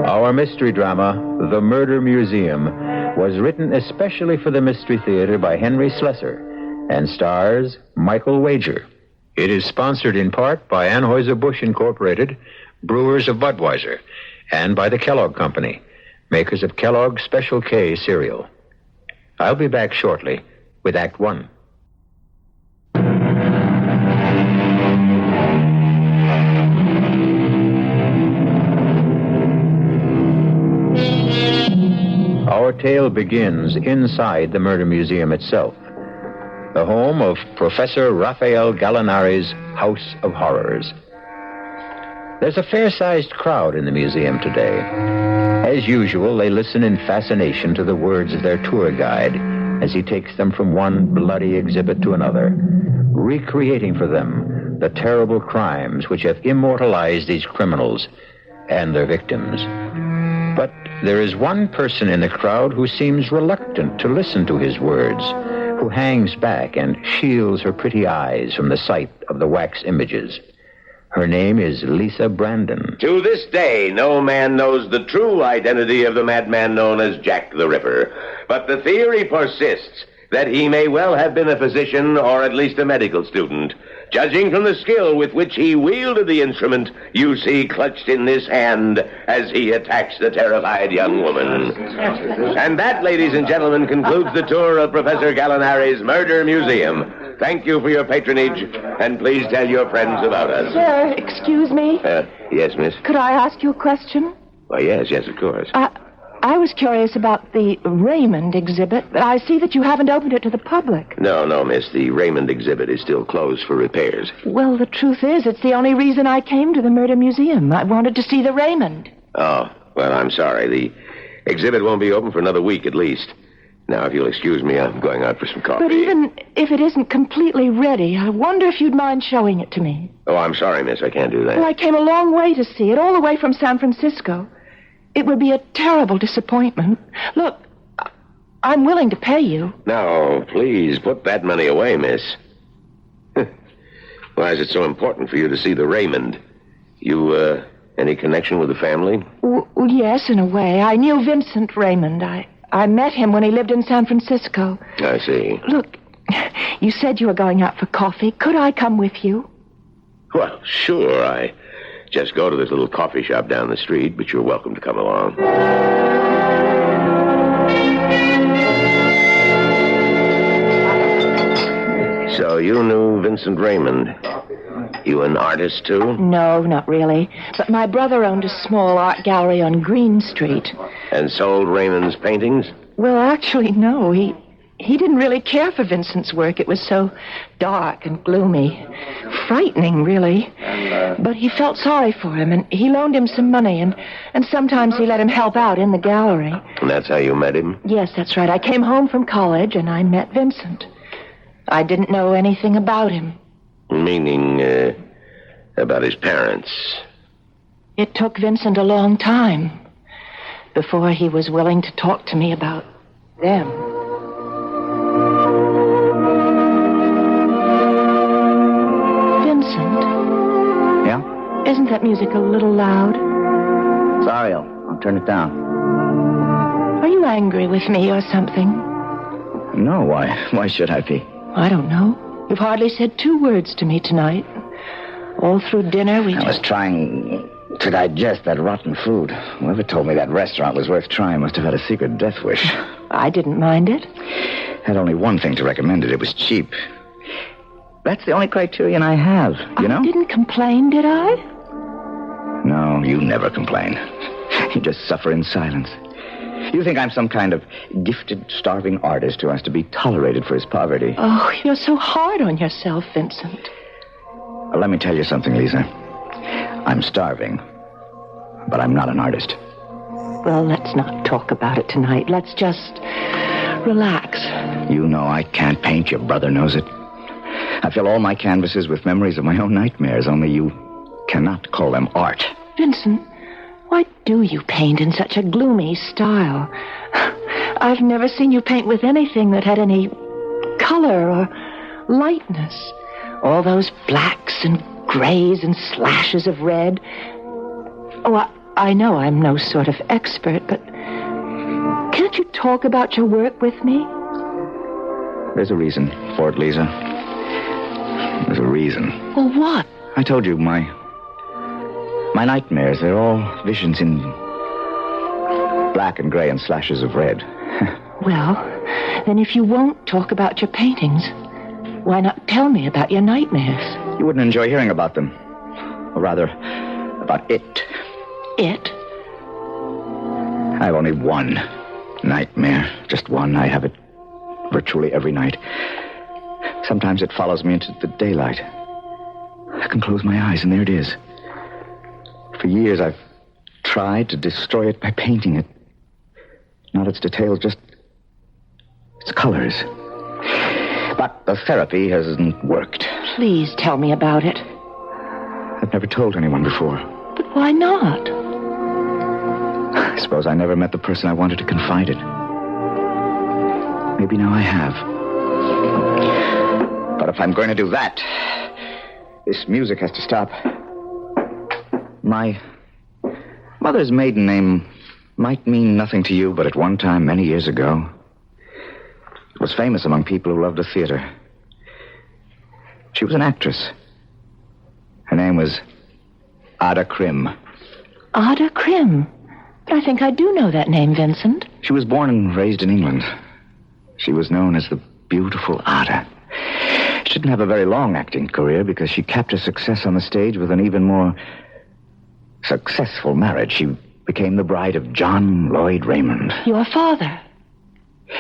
Our mystery drama, The Murder Museum, was written especially for the Mystery Theater by Henry Slessor and stars Michael Wager. It is sponsored in part by Anheuser-Busch Incorporated, brewers of Budweiser, and by the Kellogg Company, makers of Kellogg's Special K cereal. I'll be back shortly with Act One. Our tale begins inside the Murder Museum itself, the home of Professor Raphael Gallinari's House of Horrors. There's a fair-sized crowd in the museum today. As usual, they listen in fascination to the words of their tour guide as he takes them from one bloody exhibit to another, recreating for them the terrible crimes which have immortalized these criminals and their victims. But there is one person in the crowd who seems reluctant to listen to his words, who hangs back and shields her pretty eyes from the sight of the wax images. Her name is Lisa Brandon. To this day, no man knows the true identity of the madman known as Jack the Ripper. But the theory persists that he may well have been a physician or at least a medical student. Judging from the skill with which he wielded the instrument you see clutched in this hand as he attacks the terrified young woman. And that, ladies and gentlemen, concludes the tour of Professor Gallinari's Murder Museum. Thank you for your patronage, and please tell your friends about us. Sir, excuse me. Yes, miss? Could I ask you a question? Why, yes, of course. I was curious about the Raymond exhibit, but I see that you haven't opened it to the public. No, miss. The Raymond exhibit is still closed for repairs. Well, the truth is, it's the only reason I came to the Murder Museum. I wanted to see the Raymond. Oh, well, I'm sorry. The exhibit won't be open for another week at least. Now, if you'll excuse me, I'm going out for some coffee. But even if it isn't completely ready, I wonder if you'd mind showing it to me. Oh, I'm sorry, miss. I can't do that. Well, I came a long way to see it, all the way from San Francisco. It would be a terrible disappointment. Look, I'm willing to pay you. Now, please, put that money away, miss. Why is it so important for you to see the Raymond? You, any connection with the family? Well, yes, in a way. I knew Vincent Raymond. I met him when he lived in San Francisco. I see. Look, you said you were going out for coffee. Could I come with you? Well, sure. I just go to this little coffee shop down the street, but you're welcome to come along. So you knew Vincent Raymond. You an artist, too? No, not really. But my brother owned a small art gallery on Green Street. And sold Raymond's paintings? Well, actually, no. He didn't really care for Vincent's work. It was so dark and gloomy. Frightening, really. But he felt sorry for him, and he loaned him some money, and sometimes he let him help out in the gallery. And that's how you met him? Yes, that's right. I came home from college, and I met Vincent. I didn't know anything about him. Meaning, about his parents? It took Vincent a long time before he was willing to talk to me about them. Vincent? Yeah? Isn't that music a little loud? Sorry, I'll turn it down. Are you angry with me or something? No, why should I be? I don't know. You've hardly said 2 words to me tonight. All through dinner, I was trying to digest that rotten food. Whoever told me that restaurant was worth trying must have had a secret death wish. I didn't mind it. Had only one thing to recommend it. It was cheap. That's the only criterion I have, you know? I didn't complain, did I? No, you never complain. You just suffer in silence. You think I'm some kind of gifted, starving artist who has to be tolerated for his poverty. Oh, you're so hard on yourself, Vincent. Well, let me tell you something, Lisa. I'm starving, but I'm not an artist. Well, let's not talk about it tonight. Let's just relax. You know I can't paint. Your brother knows it. I fill all my canvases with memories of my own nightmares, only you cannot call them art. Vincent, why do you paint in such a gloomy style? I've never seen you paint with anything that had any color or lightness. All those blacks and grays and slashes of red. Oh, I know I'm no sort of expert, but can't you talk about your work with me? There's a reason for it, Lisa. There's a reason. Well, what? I told you, my nightmares, they're all visions in black and gray and slashes of red. Well, then if you won't talk about your paintings, why not tell me about your nightmares? You wouldn't enjoy hearing about them. Or rather, about it. It? I have only one nightmare. Just one. I have it virtually every night. Sometimes it follows me into the daylight. I can close my eyes, and there it is. For years, I've tried to destroy it by painting it. Not its details, just its colors. But the therapy hasn't worked. Please tell me about it. I've never told anyone before. But why not? I suppose I never met the person I wanted to confide it. Maybe now I have. But if I'm going to do that, this music has to stop. My mother's maiden name might mean nothing to you, but at one time, many years ago, it was famous among people who loved the theater. She was an actress. Her name was Ada Krim. Ada Krim? But I think I do know that name, Vincent. She was born and raised in England. She was known as the beautiful Ada. She didn't have a very long acting career because she capped her success on the stage with an even more successful marriage. She became the bride of John Lloyd Raymond. Your father?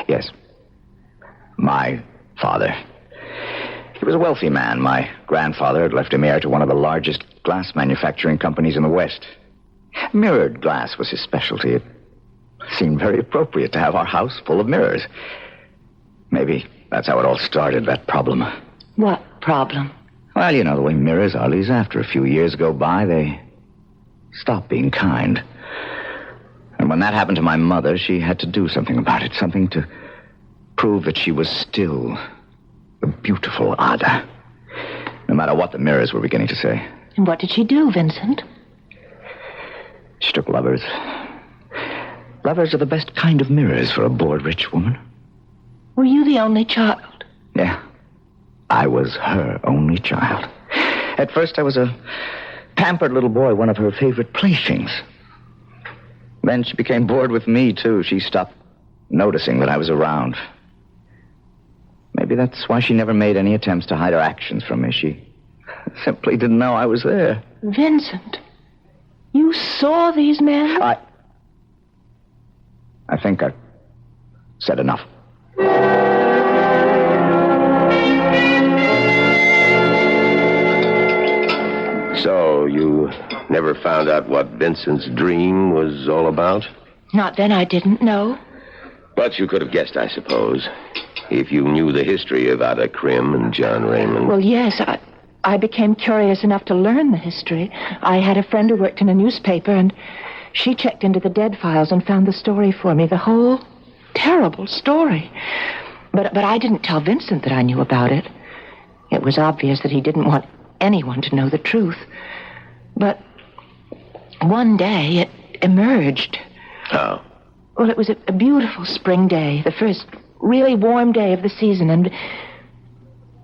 Yes. My father. He was a wealthy man. My grandfather had left him heir to one of the largest glass manufacturing companies in the West. Mirrored glass was his specialty. It seemed very appropriate to have our house full of mirrors. Maybe that's how it all started, that problem. What problem? Well, you know the way mirrors are, Lisa. After a few years go by, they stop being kind. And when that happened to my mother, she had to do something about it. Something to prove that she was still the beautiful Ada. No matter what the mirrors were beginning to say. And what did she do, Vincent? She took lovers. Lovers are the best kind of mirrors for a bored rich woman. Were you the only child? Yeah. I was her only child. At first, I was a pampered little boy, one of her favorite playthings. Then she became bored with me, too. She stopped noticing that I was around. Maybe that's why she never made any attempts to hide her actions from me. She simply didn't know I was there. Vincent, you saw these men? I think I've said enough. So, you never found out what Vincent's dream was all about? Not then, I didn't know. But you could have guessed, I suppose, if you knew the history of Ada Krim and John Raymond. Well, yes, I became curious enough to learn the history. I had a friend who worked in a newspaper, and she checked into the dead files and found the story for me, the whole terrible story. But I didn't tell Vincent that I knew about it. It was obvious that he didn't want anyone to know the truth. But one day it emerged. How? Well, it was a beautiful spring day, the first really warm day of the season, and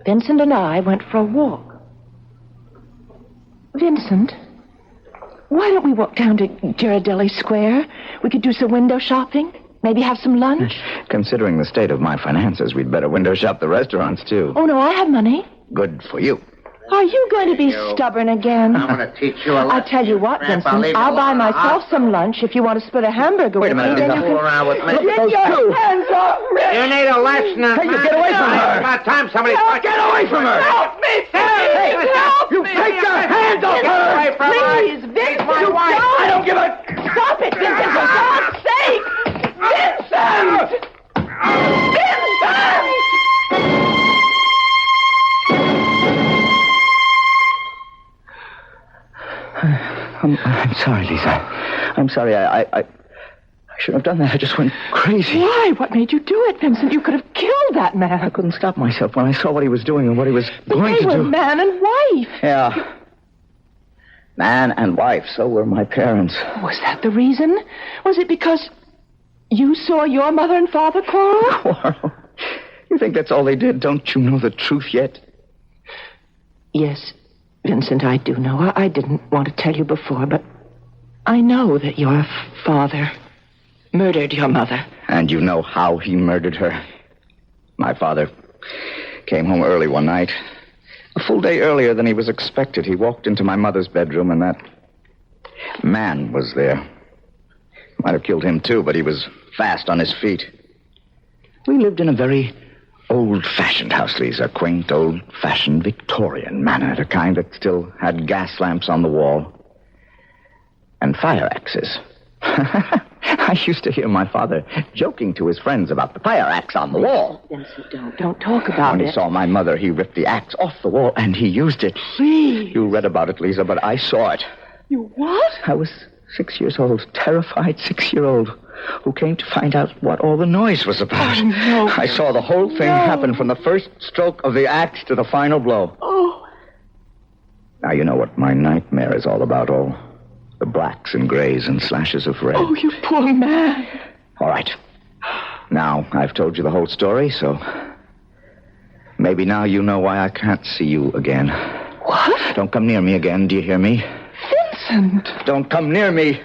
Vincent and I went for a walk. Vincent, why don't we walk down to Ghirardelli Square? We could do some window shopping, maybe have some lunch. Considering the state of my finances, we'd better window shop the restaurants, too. Oh, no, I have money. Good for you. Are you going to be stubborn again? I'm going to teach you a lesson. I'll tell you what, Vincent. I'll buy myself some lunch if you want to split a hamburger with me. Wait a minute. Don't fool around with me. Get your hands off me! You need a lesson. Hey, you get away from her! It's about time somebody... Get away from her! Help me! Hey, help you me! take your hands off her! Away from her! Please, Vincent, my wife. I don't give a... Stop it, Vincent, for God's sake! Vincent! Vincent! I'm sorry, Lisa. I'm sorry. I shouldn't have done that. I just went crazy. Why? What made you do it, Vincent? You could have killed that man. I couldn't stop myself when I saw what he was doing and what he was going to do. They were man and wife. Yeah. Man and wife. So were my parents. Was that the reason? Was it because you saw your mother and father quarrel? Quarrel? You think that's all they did? Don't you know the truth yet? Yes, Vincent, I do know. I didn't want to tell you before, but I know that your father murdered your mother. And you know how he murdered her. My father came home early one night. A full day earlier than he was expected. He walked into my mother's bedroom, and that man was there. Might have killed him, too, but he was fast on his feet. We lived in a very old-fashioned house, Lisa. Quaint, old-fashioned Victorian manner. The kind that still had gas lamps on the wall. And fire axes. I used to hear my father joking to his friends about the fire axe on the wall. Vincent, don't talk about it. When he saw my mother, he ripped the axe off the wall, and he used it. Please. You read about it, Lisa, but I saw it. You what? I was 6 years old, terrified 6-year-old, who came to find out what all the noise was about. Oh, no. I saw the whole thing happen from the first stroke of the axe to the final blow. Oh. Now you know what my nightmare is all about, all The blacks and grays and slashes of red. Oh, you poor man. All right. Now, I've told you the whole story, so... maybe now you know why I can't see you again. What? Don't come near me again, do you hear me? Vincent! Don't come near me!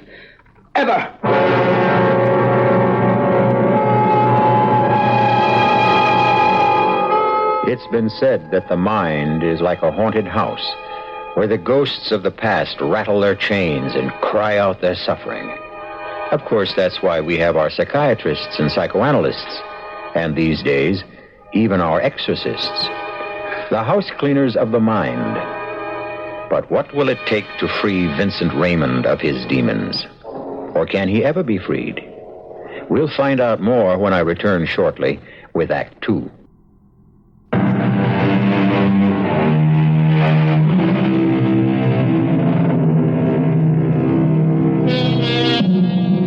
Ever! It's been said that the mind is like a haunted house, where the ghosts of the past rattle their chains and cry out their suffering. Of course, that's why we have our psychiatrists and psychoanalysts, and these days, even our exorcists. The house cleaners of the mind. But what will it take to free Vincent Raymond of his demons? Or can he ever be freed? We'll find out more when I return shortly with Act 2.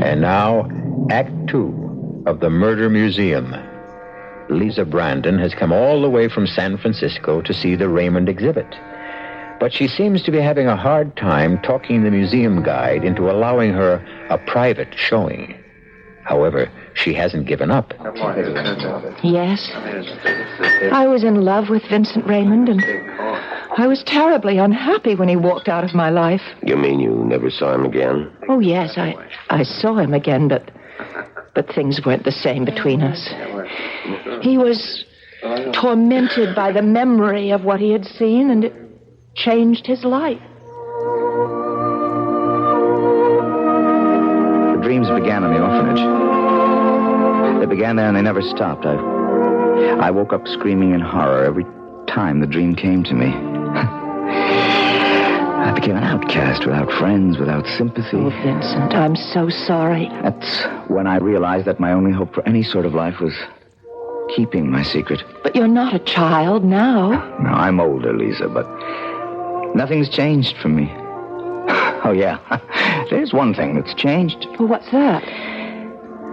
And now, Act 2 of The Murder Museum. Lisa Brandon has come all the way from San Francisco to see the Raymond exhibit. But she seems to be having a hard time talking the museum guide into allowing her a private showing. However, she hasn't given up. Yes. I was in love with Vincent Raymond, and I was terribly unhappy when he walked out of my life. You mean you never saw him again? Oh, yes, I saw him again, but things weren't the same between us. He was tormented by the memory of what he had seen, and it changed his life. The dreams began in the orphanage. They began there and they never stopped. I woke up screaming in horror every time the dream came to me. I became an outcast, without friends, without sympathy. Oh, Vincent, I'm so sorry. That's when I realized that my only hope for any sort of life was keeping my secret. But you're not a child now. No, I'm older, Lisa, but nothing's changed for me. Oh, yeah. There's one thing that's changed. Well, what's that?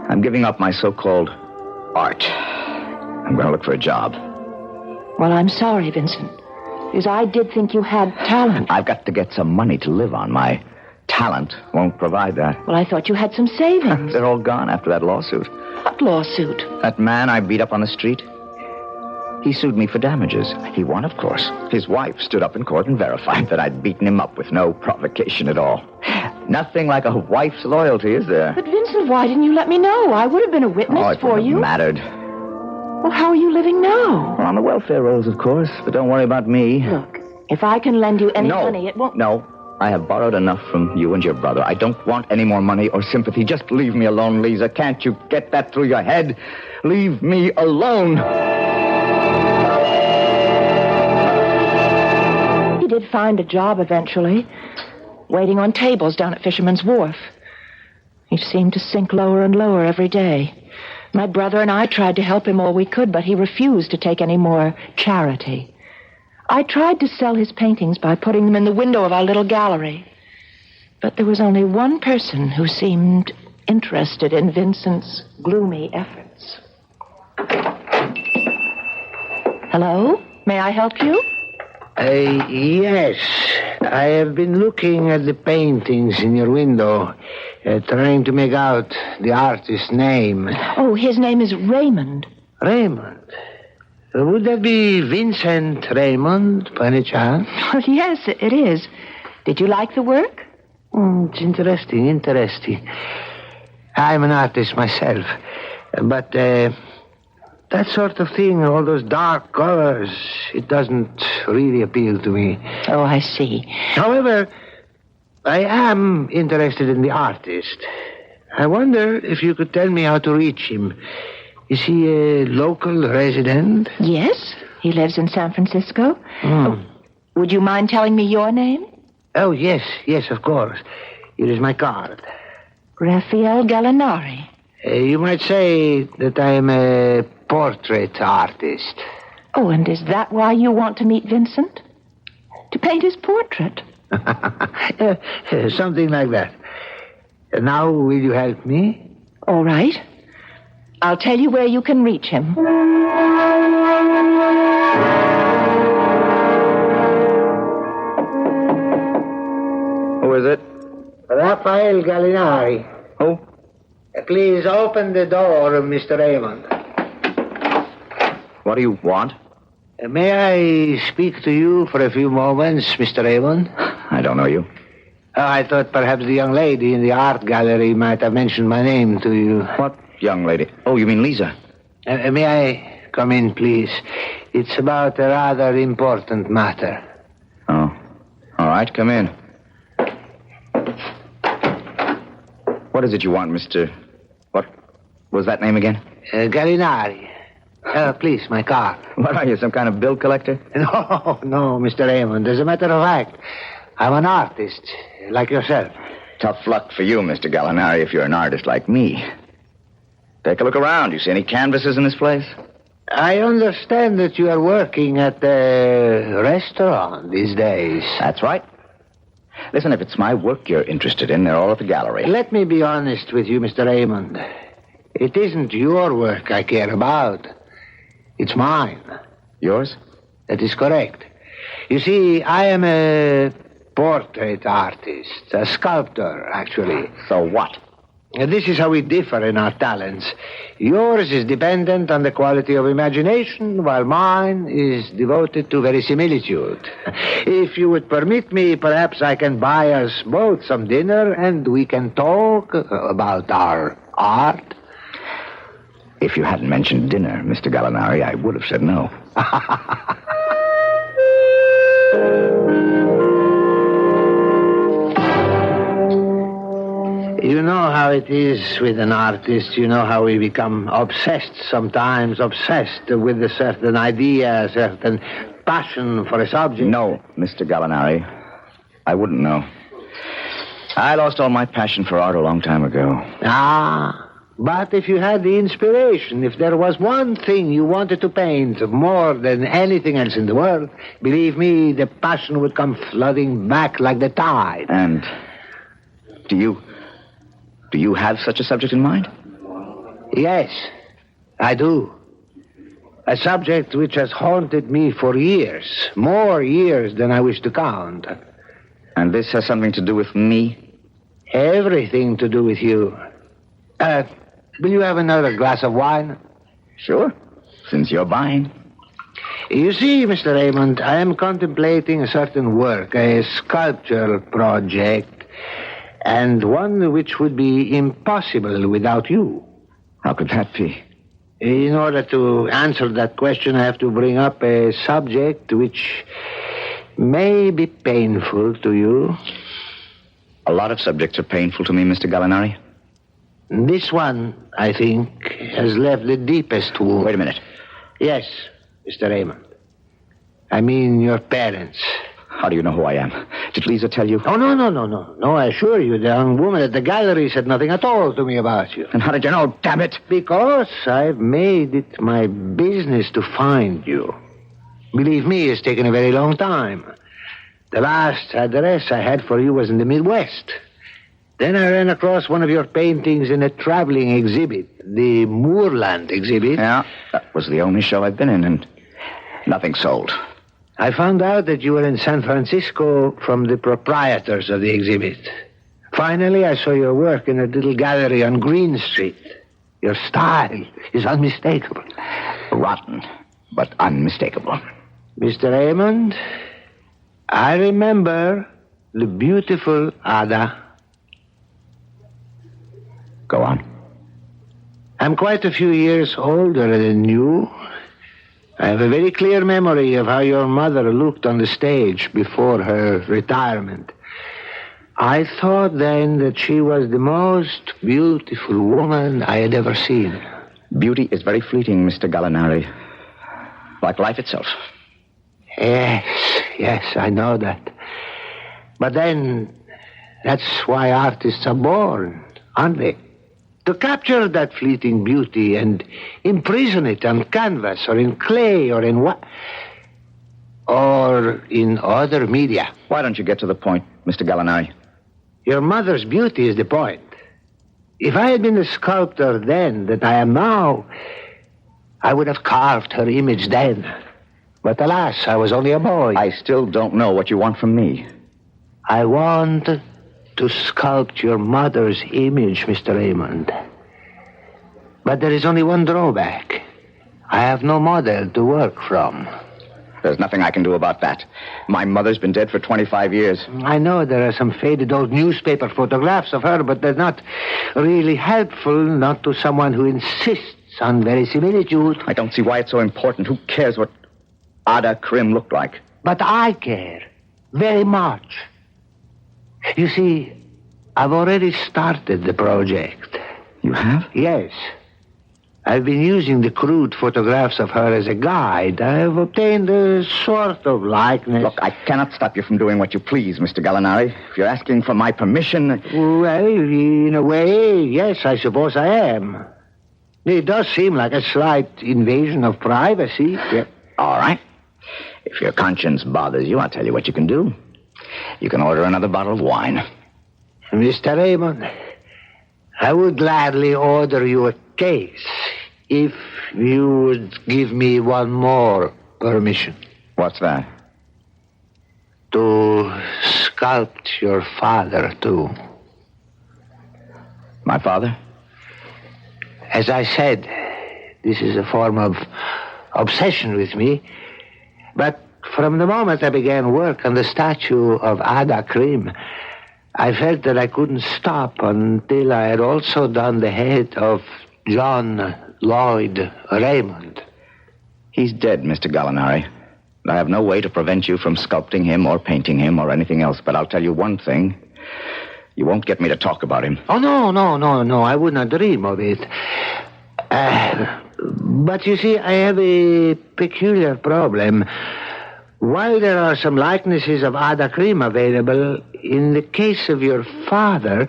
I'm giving up my so-called art. I'm going to look for a job. Well, I'm sorry, Vincent, because I did think you had talent. I've got to get some money to live on. My talent won't provide that. Well, I thought you had some savings. They're all gone after that lawsuit. What lawsuit? That man I beat up on the street. He sued me for damages. He won, of course. His wife stood up in court and verified that I'd beaten him up with no provocation at all. Nothing like a wife's loyalty, is there? But, Vincent, why didn't you let me know? I would have been a witness for you. It mattered. Well, how are you living now? Well, on the welfare rolls, of course. But don't worry about me. Look, if I can lend you any money, it won't... No. I have borrowed enough from you and your brother. I don't want any more money or sympathy. Just leave me alone, Lisa. Can't you get that through your head? Leave me alone. He did find a job eventually, waiting on tables down at Fisherman's Wharf. He seemed to sink lower and lower every day. My brother and I tried to help him all we could, but he refused to take any more charity. I tried to sell his paintings by putting them in the window of our little gallery. But there was only one person who seemed interested in Vincent's gloomy efforts. Hello? May I help you? Yes. I have been looking at the paintings in your window, trying to make out the artist's name. Oh, his name is Raymond. Raymond? Would that be Vincent Raymond, by any chance? Oh, yes, it is. Did you like the work? It's interesting. I'm an artist myself. But that sort of thing, all those dark colors, it doesn't really appeal to me. Oh, I see. However, I am interested in the artist. I wonder if you could tell me how to reach him. Is he a local resident? Yes, he lives in San Francisco. Oh, would you mind telling me your name? Oh, yes, of course. Here is my card. Raphael Gallinari. You might say that I am a portrait artist. Oh, and is that why you want to meet Vincent? To paint his portrait? Something like that. Now, will you help me? All right. I'll tell you where you can reach him. Who is it? Raphael Gallinari. Who? Please open the door, Mr. Raymond. What do you want? May I speak to you for a few moments, Mr. Raymond? I don't know you. I thought perhaps the young lady in the art gallery might have mentioned my name to you. What young lady? Oh, you mean Lisa? May I come in, please? It's about a rather important matter. Oh. All right, come in. What is it you want, Mr... What was that name again? Gallinari. Please, my car. What are you, some kind of bill collector? No, Mr. Raymond. As a matter of fact, I'm an artist, like yourself. Tough luck for you, Mr. Gallinari, if you're an artist like me. Take a look around. You see any canvases in this place? I understand that you are working at a restaurant these days. That's right. Listen, if it's my work you're interested in, they're all at the gallery. Let me be honest with you, Mr. Raymond. It isn't your work I care about. It's mine. Yours? That is correct. You see, I am a portrait artist, a sculptor, actually. So what? This is how we differ in our talents. Yours is dependent on the quality of imagination, while mine is devoted to verisimilitude. If you would permit me, perhaps I can buy us both some dinner and we can talk about our art. If you hadn't mentioned dinner, Mr. Gallinari, I would have said no. You know how it is with an artist. You know how we become obsessed sometimes, obsessed with a certain idea, a certain passion for a subject. No, Mr. Gallinari, I wouldn't know. I lost all my passion for art a long time ago. But if you had the inspiration, if there was one thing you wanted to paint more than anything else in the world, believe me, the passion would come flooding back like the tide. And do you have such a subject in mind? Yes, I do. A subject which has haunted me for years, more years than I wish to count. And this has something to do with me? Everything to do with you. Will you have another glass of wine? Sure, since you're buying. You see, Mr. Raymond, I am contemplating a certain work, a sculptural project, and one which would be impossible without you. How could that be? In order to answer that question, I have to bring up a subject which may be painful to you. A lot of subjects are painful to me, Mr. Gallinari. This one, I think, has left the deepest wound. Wait a minute. Yes, Mr. Raymond. I mean your parents. How do you know who I am? Did Lisa tell you? Oh, no. No, I assure you, the young woman at the gallery said nothing at all to me about you. And how did you know, damn it? Because I've made it my business to find you. Believe me, it's taken a very long time. The last address I had for you was in the Midwest. Then I ran across one of your paintings in a traveling exhibit, the Moorland exhibit. Yeah, that was the only show I've been in, and nothing sold. I found out that you were in San Francisco from the proprietors of the exhibit. Finally, I saw your work in a little gallery on Green Street. Your style is unmistakable. Rotten, but unmistakable. Mr. Raymond, I remember the beautiful Ada. Go on. I'm quite a few years older than you. I have a very clear memory of how your mother looked on the stage before her retirement. I thought then that she was the most beautiful woman I had ever seen. Beauty is very fleeting, Mr. Gallinari. Like life itself. Yes, I know that. But then, that's why artists are born, aren't they? To capture that fleeting beauty and imprison it on canvas or in clay or in what? Or in other media. Why don't you get to the point, Mr. Gallinari? Your mother's beauty is the point. If I had been the sculptor then that I am now, I would have carved her image then. But alas, I was only a boy. I still don't know what you want from me. I want to sculpt your mother's image, Mr. Raymond. But there is only one drawback. I have no model to work from. There's nothing I can do about that. My mother's been dead for 25 years. I know there are some faded old newspaper photographs of her, but they're not really helpful, not to someone who insists on verisimilitude. I don't see why it's so important. Who cares what Ada Krim looked like? But I care. Very much. You see, I've already started the project. You have? Yes. I've been using the crude photographs of her as a guide. I've obtained a sort of likeness. Look, I cannot stop you from doing what you please, Mr. Gallinari. If you're asking for my permission... Well, in a way, yes, I suppose I am. It does seem like a slight invasion of privacy. Yeah. All right. If your conscience bothers you, I'll tell you what you can do. You can order another bottle of wine. Mr. Raymond, I would gladly order you a case if you would give me one more permission. What's that? To sculpt your father, too. My father? As I said, this is a form of obsession with me. But from the moment I began work on the statue of Ada Krim, I felt that I couldn't stop until I had also done the head of John Lloyd Raymond. He's dead, Mr. Gallinari. I have no way to prevent you from sculpting him or painting him or anything else, but I'll tell you one thing. You won't get me to talk about him. Oh, no. I would not dream of it. But you see, I have a peculiar problem. While there are some likenesses of Ada Krim available, in the case of your father,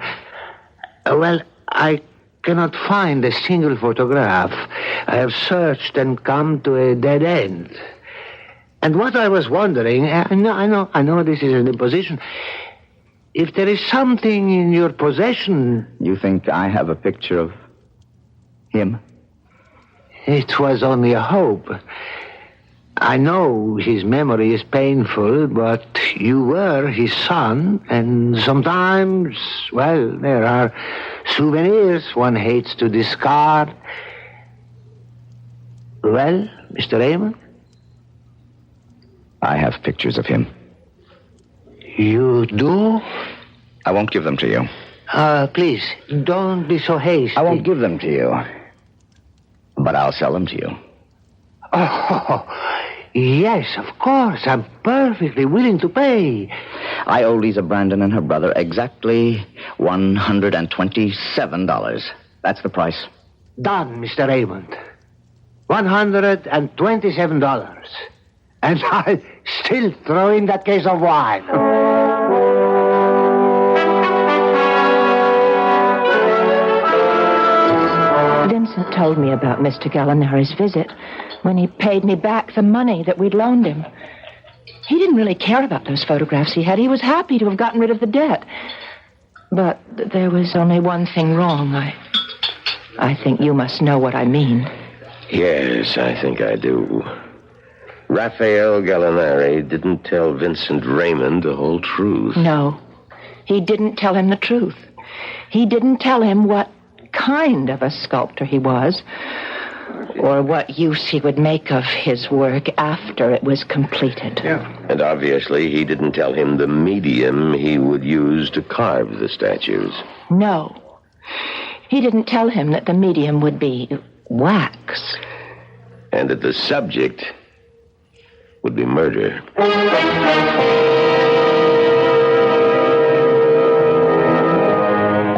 well, I cannot find a single photograph. I have searched and come to a dead end. And what I was wondering, I know this is an imposition. If there is something in your possession... You think I have a picture of him? It was only a hope. I know his memory is painful, but you were his son, and sometimes, well, there are souvenirs one hates to discard. Well, Mr. Raymond? I have pictures of him. You do? I won't give them to you. Please, don't be so hasty. I won't give them to you. But I'll sell them to you. Oh, yes, of course. I'm perfectly willing to pay. I owe Lisa Brandon and her brother exactly $127. That's the price. Done, Mr. Raymond. $127. And I'll still throw in that case of wine. Vincent told me about Mr. Gallinari's visit when he paid me back the money that we'd loaned him. He didn't really care about those photographs he had. He was happy to have gotten rid of the debt. But there was only one thing wrong. I think you must know what I mean. Yes, I think I do. Raphael Gallinari didn't tell Vincent Raymond the whole truth. No, he didn't tell him the truth. He didn't tell him what kind of a sculptor he was, or what use he would make of his work after it was completed. Yeah. And obviously he didn't tell him the medium he would use to carve the statues. No. He didn't tell him that the medium would be wax. And that the subject would be murder.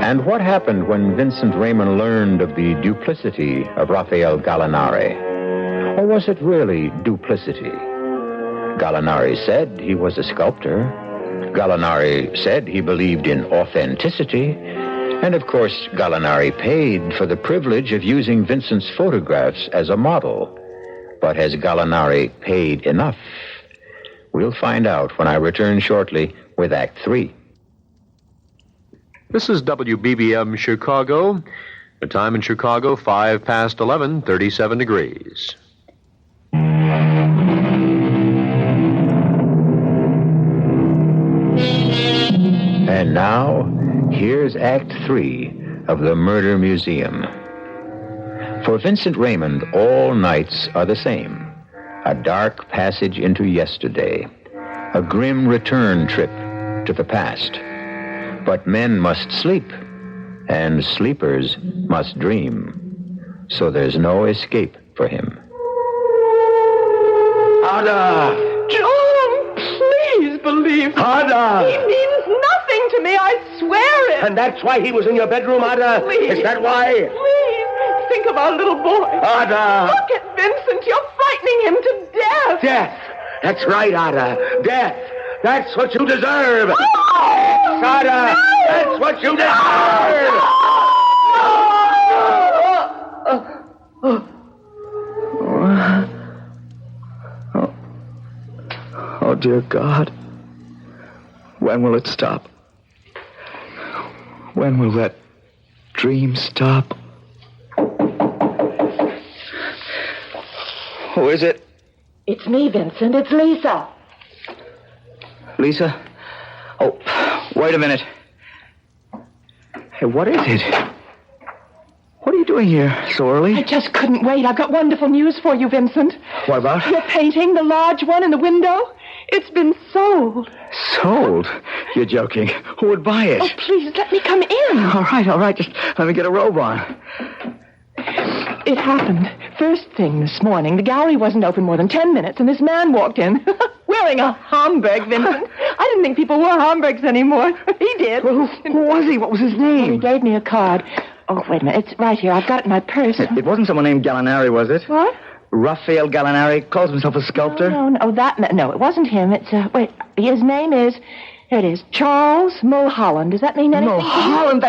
And what happened when Vincent Raymond learned of the duplicity of Raphael Gallinari? Or was it really duplicity? Gallinari said he was a sculptor. Gallinari said he believed in authenticity. And of course, Gallinari paid for the privilege of using Vincent's photographs as a model. But has Gallinari paid enough? We'll find out when I return shortly with Act 3. This is WBBM Chicago. The time in Chicago, 5 past 11, 37 degrees. And now, here's Act 3 of The Murder Museum. For Vincent Raymond, all nights are the same. A dark passage into yesterday. A grim return trip to the past. But men must sleep, and sleepers must dream. So there's no escape for him. Ada! John, please believe me. Ada! He means nothing to me, I swear it. And that's why he was in your bedroom, Ada? Please. Is that why? Please, think of our little boy. Ada! Look at Vincent, you're frightening him to death. Death! That's right, Ada. Death! That's what you deserve! Oh, Ada! No. That's what you deserve! Oh, dear God. When will it stop? When will that dream stop? Who is it? It's me, Vincent. It's Lisa. Lisa? Oh, wait a minute. Hey, what is it? What are you doing here so early? I just couldn't wait. I've got wonderful news for you, Vincent. What about? Your painting, the large one in the window, it's been sold. Sold? You're joking. Who would buy it? Oh, please, let me come in. All right. Just let me get a robe on. It happened. First thing this morning, the gallery wasn't open more than 10 minutes, and this man walked in wearing a Homburg, Vincent. I didn't think people wore Homburgs anymore. He did. Well, who was he? What was his name? Well, he gave me a card. Oh, wait a minute. It's right here. I've got it in my purse. It wasn't someone named Gallinari, was it? What? Raphael Gallinari calls himself a sculptor? No, it wasn't him. It's, wait, his name is, here it is, Charles Mulholland. Does that mean anything? Mulholland?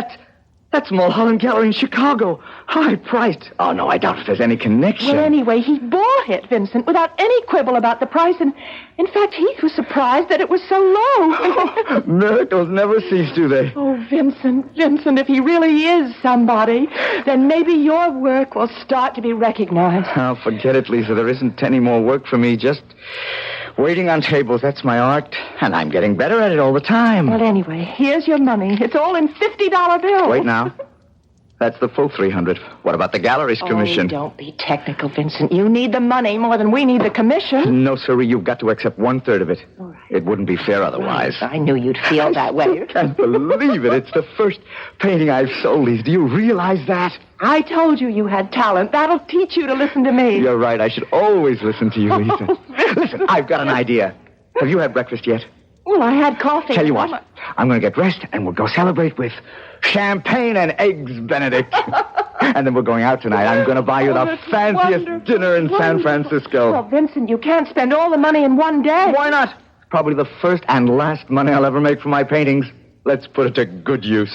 That's Mulholland Gallery in Chicago. High priced. Oh, no, I doubt if there's any connection. Well, anyway, he bought it, Vincent, without any quibble about the price. And, in fact, he was surprised that it was so low. Miracles never cease, do they? Oh, Vincent, if he really is somebody, then maybe your work will start to be recognized. Oh, forget it, Lisa. There isn't any more work for me. Just waiting on tables. That's my art. And I'm getting better at it all the time. Well, anyway, here's your money. It's all in $50 bills. Wait now. That's the full $300. What about the gallery's commission? Oh, don't be technical, Vincent. You need the money more than we need the commission. No, sirree, you've got to accept 1/3 of it. All right. It wouldn't be fair otherwise. Right. I knew you'd feel that way. I can't believe it. It's the first painting I've sold, Lisa. Do you realize that? I told you had talent. That'll teach you to listen to me. You're right. I should always listen to you, Lisa. Listen, I've got an idea. Have you had breakfast yet? Well, I had coffee. Tell you what, I'm going to get dressed and we'll go celebrate with champagne and eggs Benedict. And then we're going out tonight. I'm going to buy you the fanciest dinner in San Francisco. Well, Vincent, you can't spend all the money in one day. Why not? Probably the first and last money I'll ever make for my paintings. Let's put it to good use.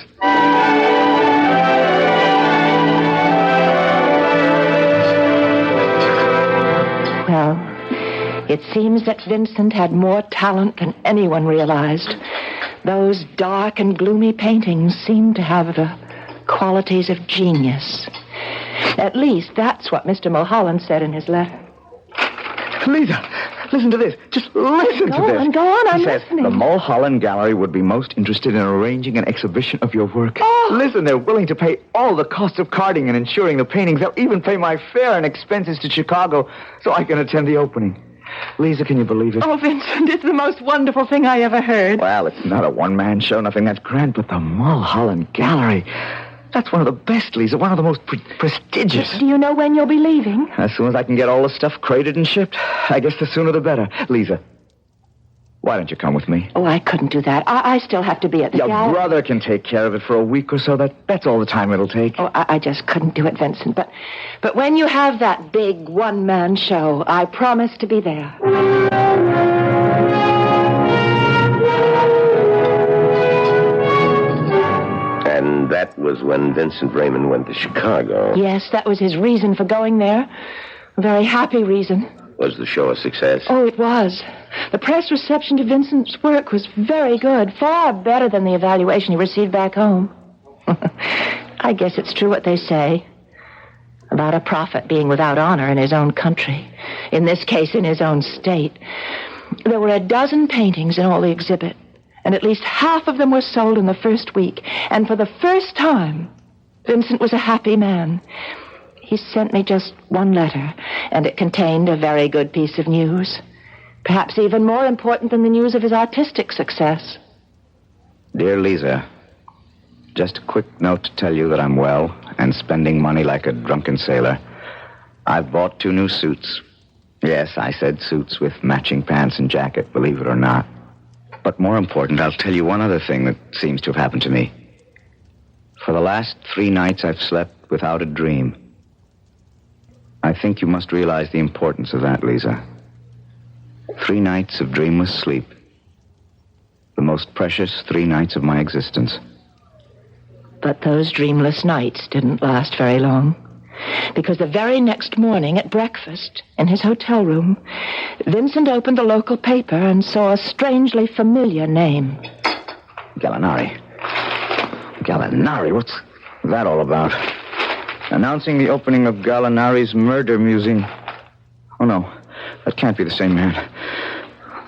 Well, it seems that Vincent had more talent than anyone realized. Those dark and gloomy paintings seemed to have the qualities of genius. At least, that's what Mr. Mulholland said in his letter. Lisa, listen to this. Just listen to this. Go on, I'm listening. listening. The Mulholland Gallery would be most interested in arranging an exhibition of your work. Oh. Listen, they're willing to pay all the costs of carding and insuring the paintings. They'll even pay my fare and expenses to Chicago so I can attend the opening. Lisa, can you believe it? Oh, Vincent, it's the most wonderful thing I ever heard. Well, it's not a one-man show, nothing that grand, but the Mulholland Gallery. That's one of the best, Lisa, one of the most prestigious. Do you know when you'll be leaving? As soon as I can get all the stuff crated and shipped. I guess the sooner the better. Lisa, why don't you come with me? Oh, I couldn't do that. I still have to be at the Your gallery. brother can take care of it for a week or so. That's all the time it'll take. Oh, I just couldn't do it, Vincent. But when you have that big one-man show, I promise to be there. And that was when Vincent Raymond went to Chicago. Yes, that was his reason for going there. A very happy reason. Was the show a success? Oh, it was. The press reception to Vincent's work was very good, far better than the evaluation he received back home. I guess it's true what they say about a prophet being without honor in his own country. In this case, in his own state. There were a dozen paintings in all the exhibit. and at least half of them were sold in the first week. And for the first time, Vincent was a happy man. He sent me just one letter, and it contained a very good piece of news. Perhaps even more important than the news of his artistic success. Dear Lisa, just a quick note to tell you that I'm well and spending money like a drunken sailor. I've bought 2 new suits. Yes, I said suits with matching pants and jacket, believe it or not. But more important, I'll tell you one other thing that seems to have happened to me. For the last 3 nights, I've slept without a dream. I think you must realize the importance of that, Lisa. 3 nights of dreamless sleep. The most precious 3 nights of my existence. But those dreamless nights didn't last very long. Because the very next morning at breakfast in his hotel room, Vincent opened the local paper and saw a strangely familiar name. Gallinari. Gallinari? What's that all about? Announcing the opening of Gallinari's Murder Museum. Oh, no. That can't be the same man.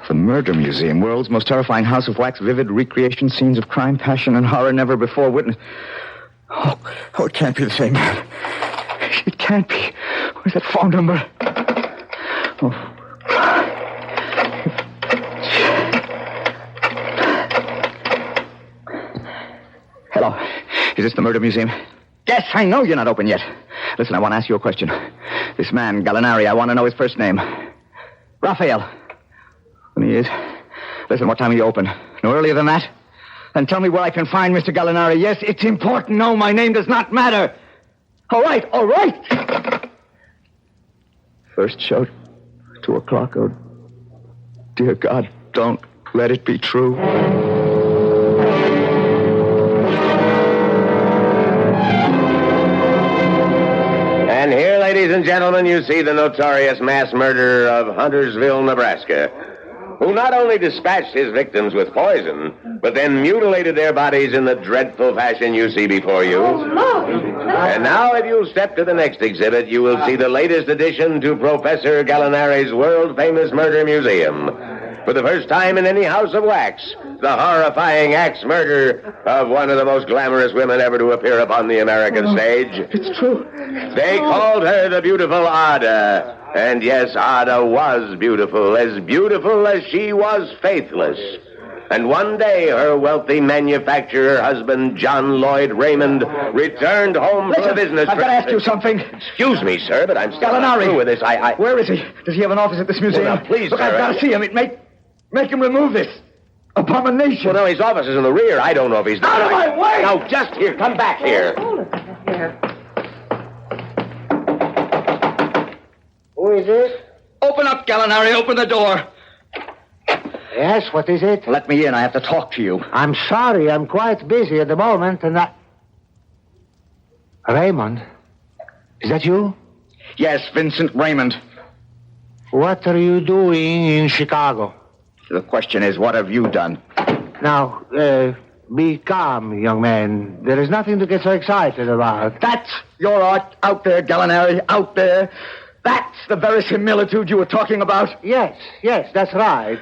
The Murder Museum, world's most terrifying house of wax, vivid recreation scenes of crime, passion, and horror never before witnessed. Oh, it can't be the same man. It can't be. Where's that phone number? Oh. Hello. Is this the Murder Museum? Yes, I know you're not open yet. Listen, I want to ask you a question. This man, Gallinari, I want to know his first name. Raphael. And he is. Listen, what time are you open? No earlier than that? Then tell me where I can find Mr. Gallinari. Yes, it's important. No, my name does not matter. All right. First show, 2 o'clock. Oh, dear God, don't let it be true. And here, ladies and gentlemen, you see the notorious mass murderer of Huntersville, Nebraska, who not only dispatched his victims with poison, but then mutilated their bodies in the dreadful fashion you see before you. And now, if you'll step to the next exhibit, you will see the latest addition to Professor Gallinari's world-famous murder museum. For the first time in any house of wax, the horrifying axe murder of one of the most glamorous women ever to appear upon the American stage. It's true. They called her the beautiful Ada. And yes, Ada was beautiful as she was faithless. And one day, her wealthy manufacturer husband, John Lloyd Raymond, returned home from a business trip. I've got to ask you something. Excuse me, sir, but I'm still not Gallinari. through with this. Where is he? Does he have an office at this museum? Well, now, please, Look, sir, I've got to see him. Make him remove this abomination. Well, no, his office is in the rear. I don't know if he's... Out of my way! No, just here. Come back here. Who is it? Open up, Gallinari. Open the door. Yes, what is it? Let me in. I have to talk to you. I'm sorry. I'm quite busy at the moment, and Raymond? Is that you? Yes, Vincent Raymond. What are you doing in Chicago? The question is, what have you done? Now, be calm, young man. There is nothing to get so excited about. That's your art out there, Gallinari, out there. That's the verisimilitude you were talking about? Yes, that's right.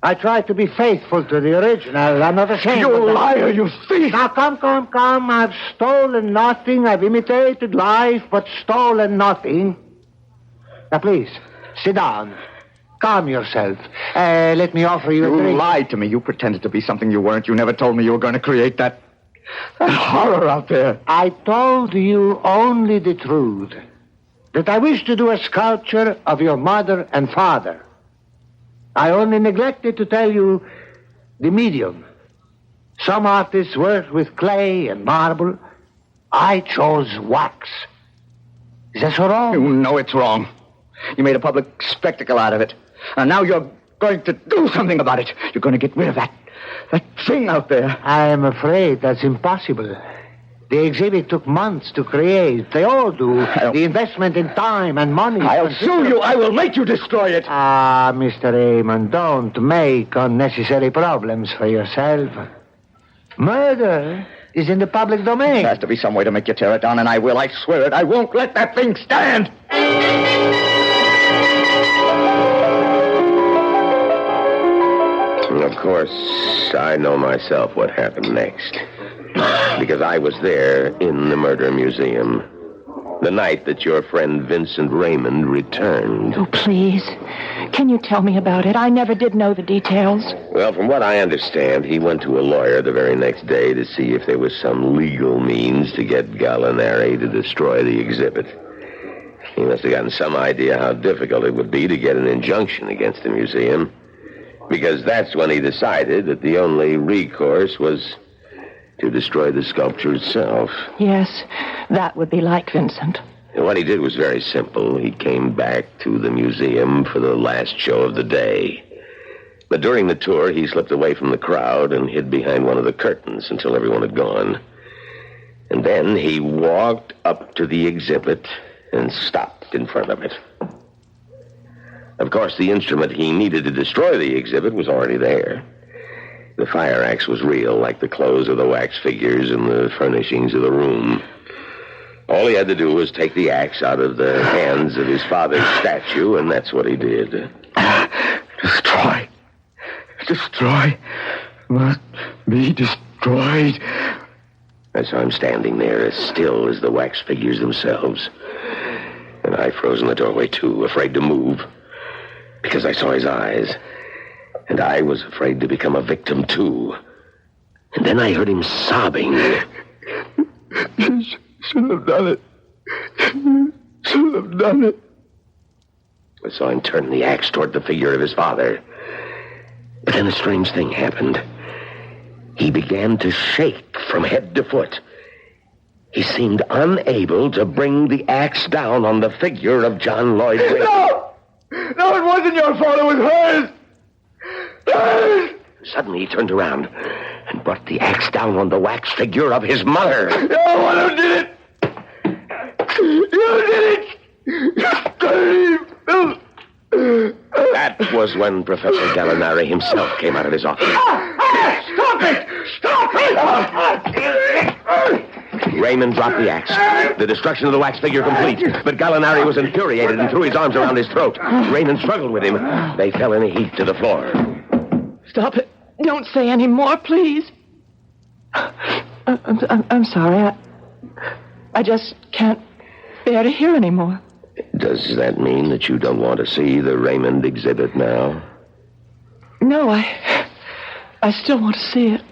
I try to be faithful to the original. I'm not ashamed of that. You liar, you thief! Now, come. I've stolen nothing. I've imitated life, but stolen nothing. Now, please, sit down. Calm yourself. Let me offer you a drink. You lied to me. You pretended to be something you weren't. You never told me you were going to create that horror out there. I told you only the truth. That I wish to do a sculpture of your mother and father. I only neglected to tell you the medium. Some artists work with clay and marble. I chose wax. Is that so wrong? You know it's wrong. You made a public spectacle out of it. And now you're going to do something about it. You're going to get rid of that thing out there. I am afraid that's impossible. The exhibit took months to create. They all do. The investment in time and money. I'll sue you. I will make you destroy it. Ah, Mr. Raymond, don't make unnecessary problems for yourself. Murder is in the public domain. There has to be some way to make you tear it down, and I will. I swear it. I won't let that thing stand. Of course, I know myself what happened next. Because I was there in the murder museum. The night that your friend Vincent Raymond returned. Oh, please. Can you tell me about it? I never did know the details. Well, from what I understand, he went to a lawyer the very next day to see if there was some legal means to get Gallinari to destroy the exhibit. He must have gotten some idea how difficult it would be to get an injunction against the museum. Because that's when he decided that the only recourse was to destroy the sculpture itself. Yes, that would be like Vincent. And what he did was very simple. He came back to the museum for the last show of the day. But during the tour, he slipped away from the crowd and hid behind one of the curtains until everyone had gone. And then he walked up to the exhibit and stopped in front of it. Of course, the instrument he needed to destroy the exhibit was already there. The fire axe was real, like the clothes of the wax figures and the furnishings of the room. All he had to do was take the axe out of the hands of his father's statue, and that's what he did. Destroy. Destroy. Must be destroyed. I saw him standing there, as still as the wax figures themselves. And I froze in the doorway, too, afraid to move. Because I saw his eyes. And I was afraid to become a victim, too. And then I heard him sobbing. You shouldn't have done it. You shouldn't have done it. I saw him turn the axe toward the figure of his father. But then a strange thing happened. He began to shake from head to foot. He seemed unable to bring the axe down on the figure of John Lloyd Wayne. No! No, it wasn't your fault. It was hers. Suddenly he turned around and brought the axe down on the wax figure of his mother. You're one who did it! You did it! You That was when Professor Gallinari himself came out of his office. Stop it! Stop it! Raymond dropped the axe. The destruction of the wax figure complete. But Gallinari was infuriated and threw his arms around his throat. Raymond struggled with him. They fell in a heap to the floor. Stop it. Don't say any more, please. I'm sorry. I just can't bear to hear any more. Does that mean that you don't want to see the Raymond exhibit now? No, I still want to see it.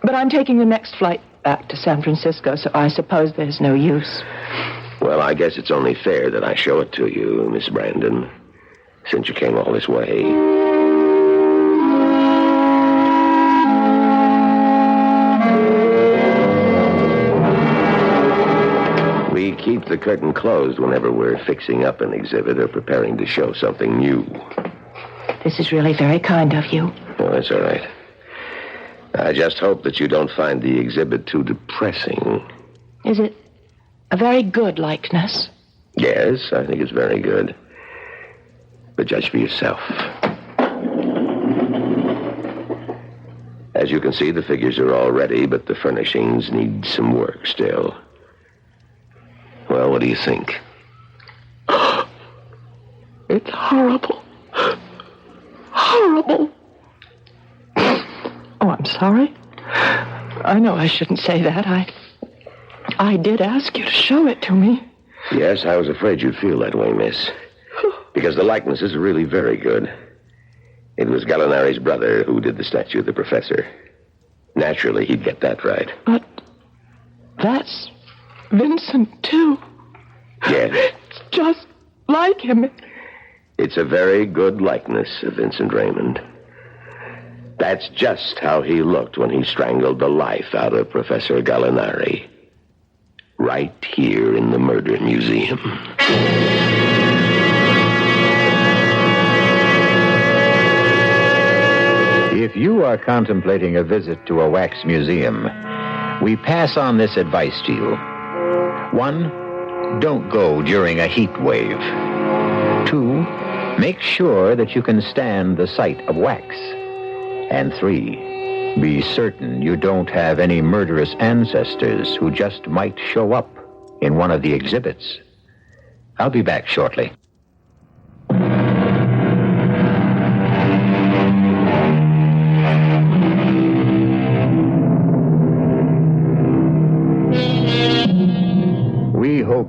But I'm taking the next flight back to San Francisco, so I suppose there's no use. Well, I guess it's only fair that I show it to you, Miss Brandon, since you came all this way. We keep the curtain closed whenever we're fixing up an exhibit or preparing to show something new. This is really very kind of you. Oh, that's all right. I just hope that you don't find the exhibit too depressing. Is it a very good likeness? Yes, I think it's very good. But judge for yourself. As you can see, the figures are all ready, but the furnishings need some work still. Well, what do you think? It's horrible. Horrible. Oh, I'm sorry. I know I shouldn't say that. I did ask you to show it to me. Yes, I was afraid you'd feel that way, miss. Because the likenesses are really very good. It was Gallinari's brother who did the statue of the professor. Naturally, he'd get that right. But that's Vincent, too. Yes. It's just like him. It's a very good likeness of Vincent Raymond. That's just how he looked when he strangled the life out of Professor Gallinari. Right here in the Murder Museum. If you are contemplating a visit to a wax museum, we pass on this advice to you. 1, don't go during a heat wave. 2, make sure that you can stand the sight of wax. And 3, be certain you don't have any murderous ancestors who just might show up in one of the exhibits. I'll be back shortly.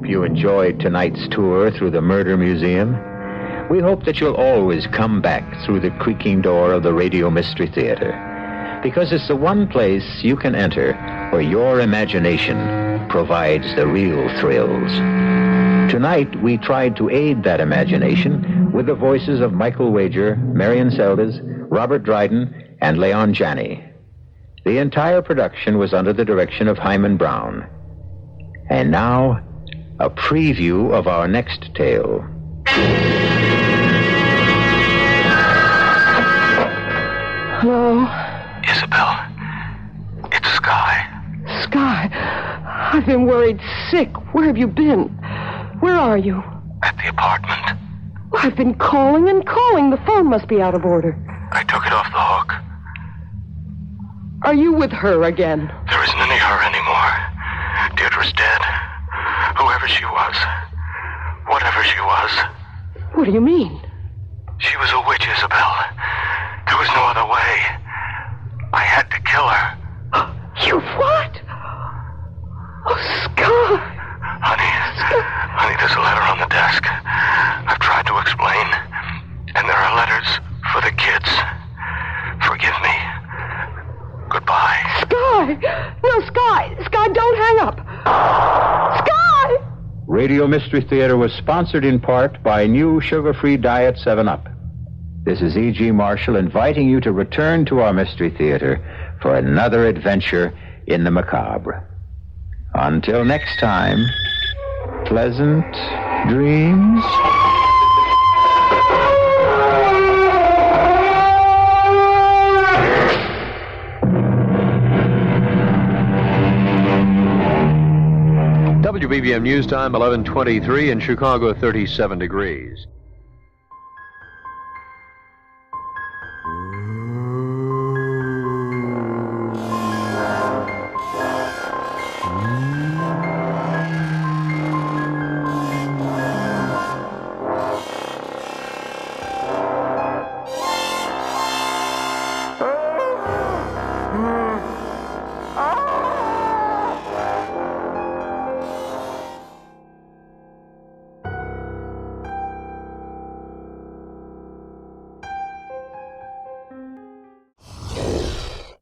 you enjoyed tonight's tour through the Murder Museum. We hope that you'll always come back through the creaking door of the Radio Mystery Theater, because it's the one place you can enter where your imagination provides the real thrills. Tonight, we tried to aid that imagination with the voices of Michael Wager, Marion Seldes, Robert Dryden, and Leon Janney. The entire production was under the direction of Hyman Brown. And now, a preview of our next tale. Hello? Isabel, it's Sky. Sky, I've been worried sick. Where have you been? Where are you? At the apartment. Well, I've been calling and calling. The phone must be out of order. I took it off the hook. Are you with her again? There isn't any her anymore. Deirdre's dead. Whoever she was. Whatever she was. What do you mean? She was a witch, Isabel. There was no other way. I had to kill her. You what? Oh, Sky. Honey, there's a letter on the desk. I've tried to explain. And there are letters for the kids. Forgive me. Goodbye. Sky! No, Sky! Sky, don't hang up! Sky! Radio Mystery Theater was sponsored in part by new sugar-free Diet 7-Up. This is E.G. Marshall inviting you to return to our Mystery Theater for another adventure in the macabre. Until next time, pleasant dreams. WBBM News Time, 11:23 in Chicago, 37 degrees.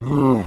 Mm.